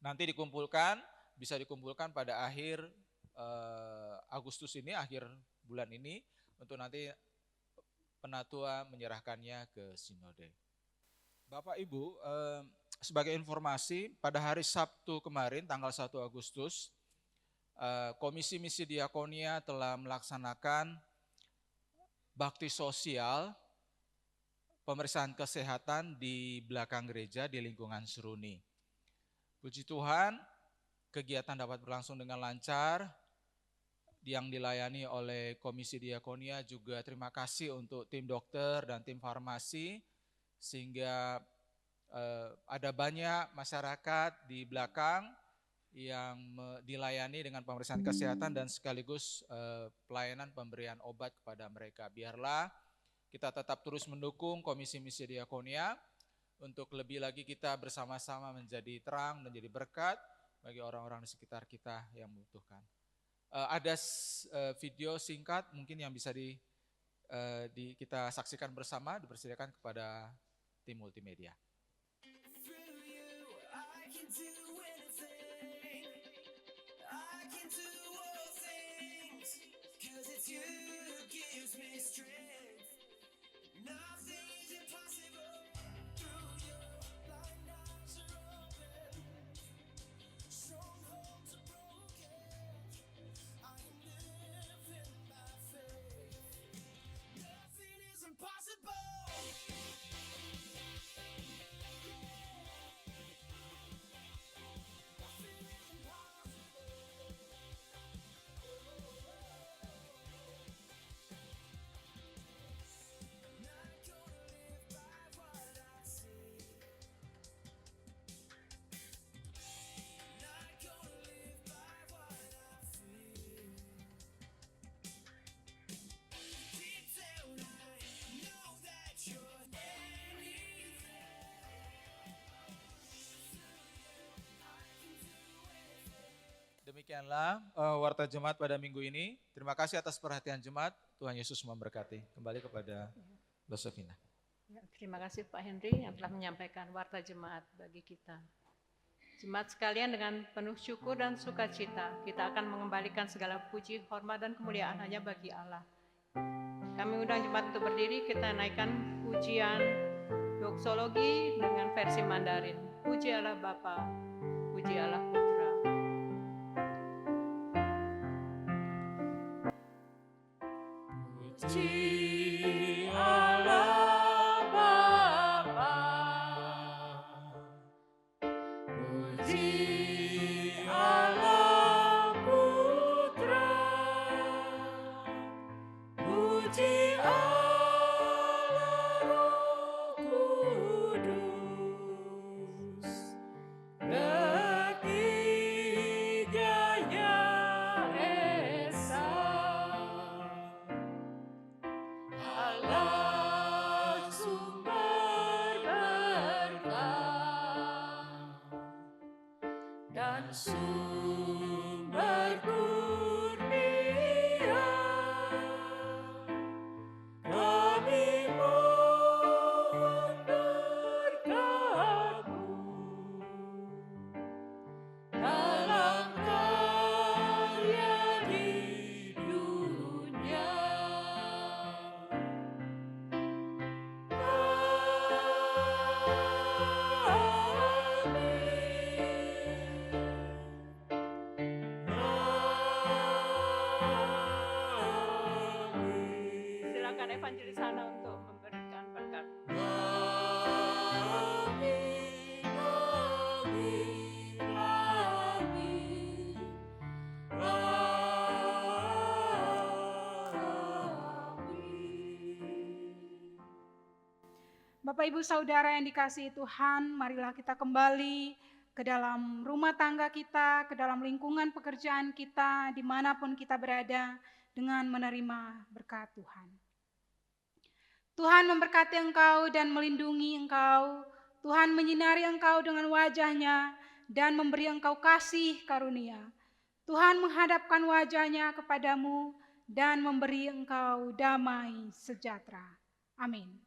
Nanti dikumpulkan bisa dikumpulkan pada akhir Agustus ini, akhir bulan ini, untuk nanti penatua menyerahkannya ke sinode. Bapak Ibu, sebagai informasi, pada hari Sabtu kemarin tanggal 1 Agustus, Komisi Misi Diakonia telah melaksanakan bakti sosial pemeriksaan kesehatan di belakang gereja di lingkungan Seruni. Puji Tuhan, kegiatan dapat berlangsung dengan lancar, yang dilayani oleh Komisi Diakonia. Juga terima kasih untuk tim dokter dan tim farmasi, sehingga ada banyak masyarakat di belakang yang dilayani dengan pemeriksaan kesehatan dan sekaligus pelayanan pemberian obat kepada mereka. Biarlah kita tetap terus mendukung Komisi Misi Diakonia untuk lebih lagi kita bersama-sama menjadi terang, menjadi berkat bagi orang-orang di sekitar kita yang membutuhkan. Ada video singkat mungkin yang bisa kita saksikan bersama, dipersediakan kepada tim multimedia. Demikianlah Warta Jemaat pada minggu ini. Terima kasih atas perhatian jemaat. Tuhan Yesus memberkati. Kembali kepada Josefina. Ya, terima kasih Pak Henry yang telah menyampaikan Warta Jemaat bagi kita. Jemaat sekalian, dengan penuh syukur dan sukacita, kita akan mengembalikan segala puji, hormat, dan kemuliaan hanya bagi Allah. Kami undang jemaat untuk berdiri, kita naikkan pujian doksologi dengan versi Mandarin. Puji Allah Bapa, puji Allah Putra. Puji Allah Bapa, puji Allah Putra, puji Allah Roh Kudus, ketiganya Esa. Allah sumber berkah dan sumber kurnia, kami mohon berkat-Mu dalam karya di dunia. Silakan evangelis Hana untuk memberikan berkat. Bapak Ibu Saudara yang dikasihi Tuhan, marilah kita kembali ke dalam rumah tangga kita, ke dalam lingkungan pekerjaan kita, dimanapun kita berada, dengan menerima berkat Tuhan. Tuhan memberkati engkau dan melindungi engkau. Tuhan menyinari engkau dengan wajah-Nya dan memberi engkau kasih karunia. Tuhan menghadapkan wajah-Nya kepadamu dan memberi engkau damai sejahtera. Amin.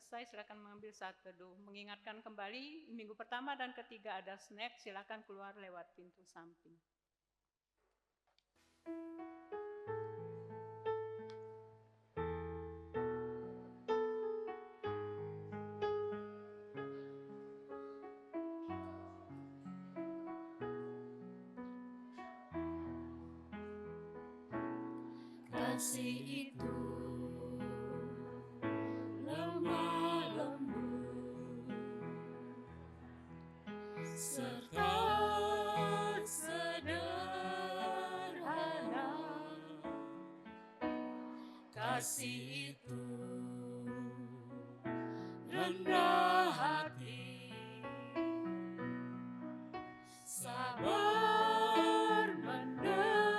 selesai, silakan mengambil saat teduh. Mengingatkan kembali, minggu pertama dan ketiga ada snack, silakan keluar lewat pintu samping. Kasih itu lemah lembut serta sederhana. Kasih itu rendah hati, sabar menderita.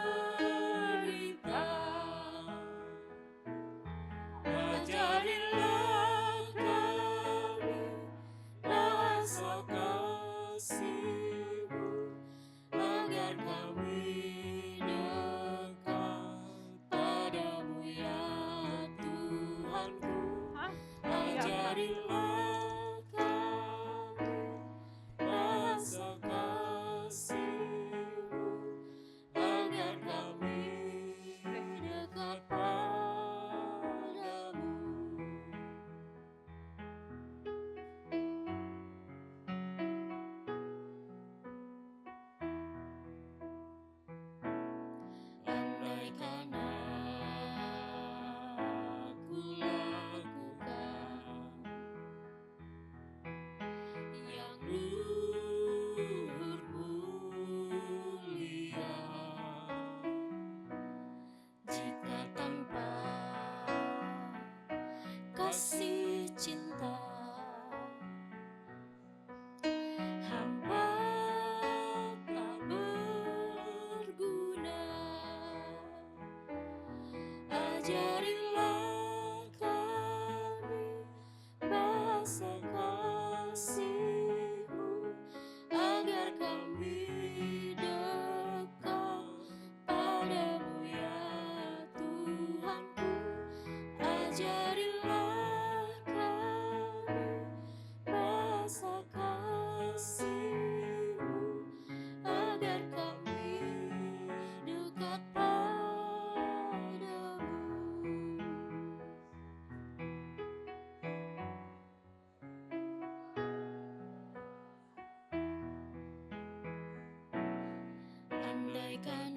Ajarilah kami rasa kasih-Mu, agar kami dekat padamu ya Tuhanku. Ajarilah kami rasa kasih-Mu, agar kami dekat padamu. Andaikan aku lakukan yang luhur mulia, jika tanpa kasih cinta hamba tak berguna. Ajarilah kami bahasa kasih-Mu, agar kami dekat padamu ya Tuhanku. Ajarilah kami bahasa kasih-Mu, agar kami dekat padamu. Andaikan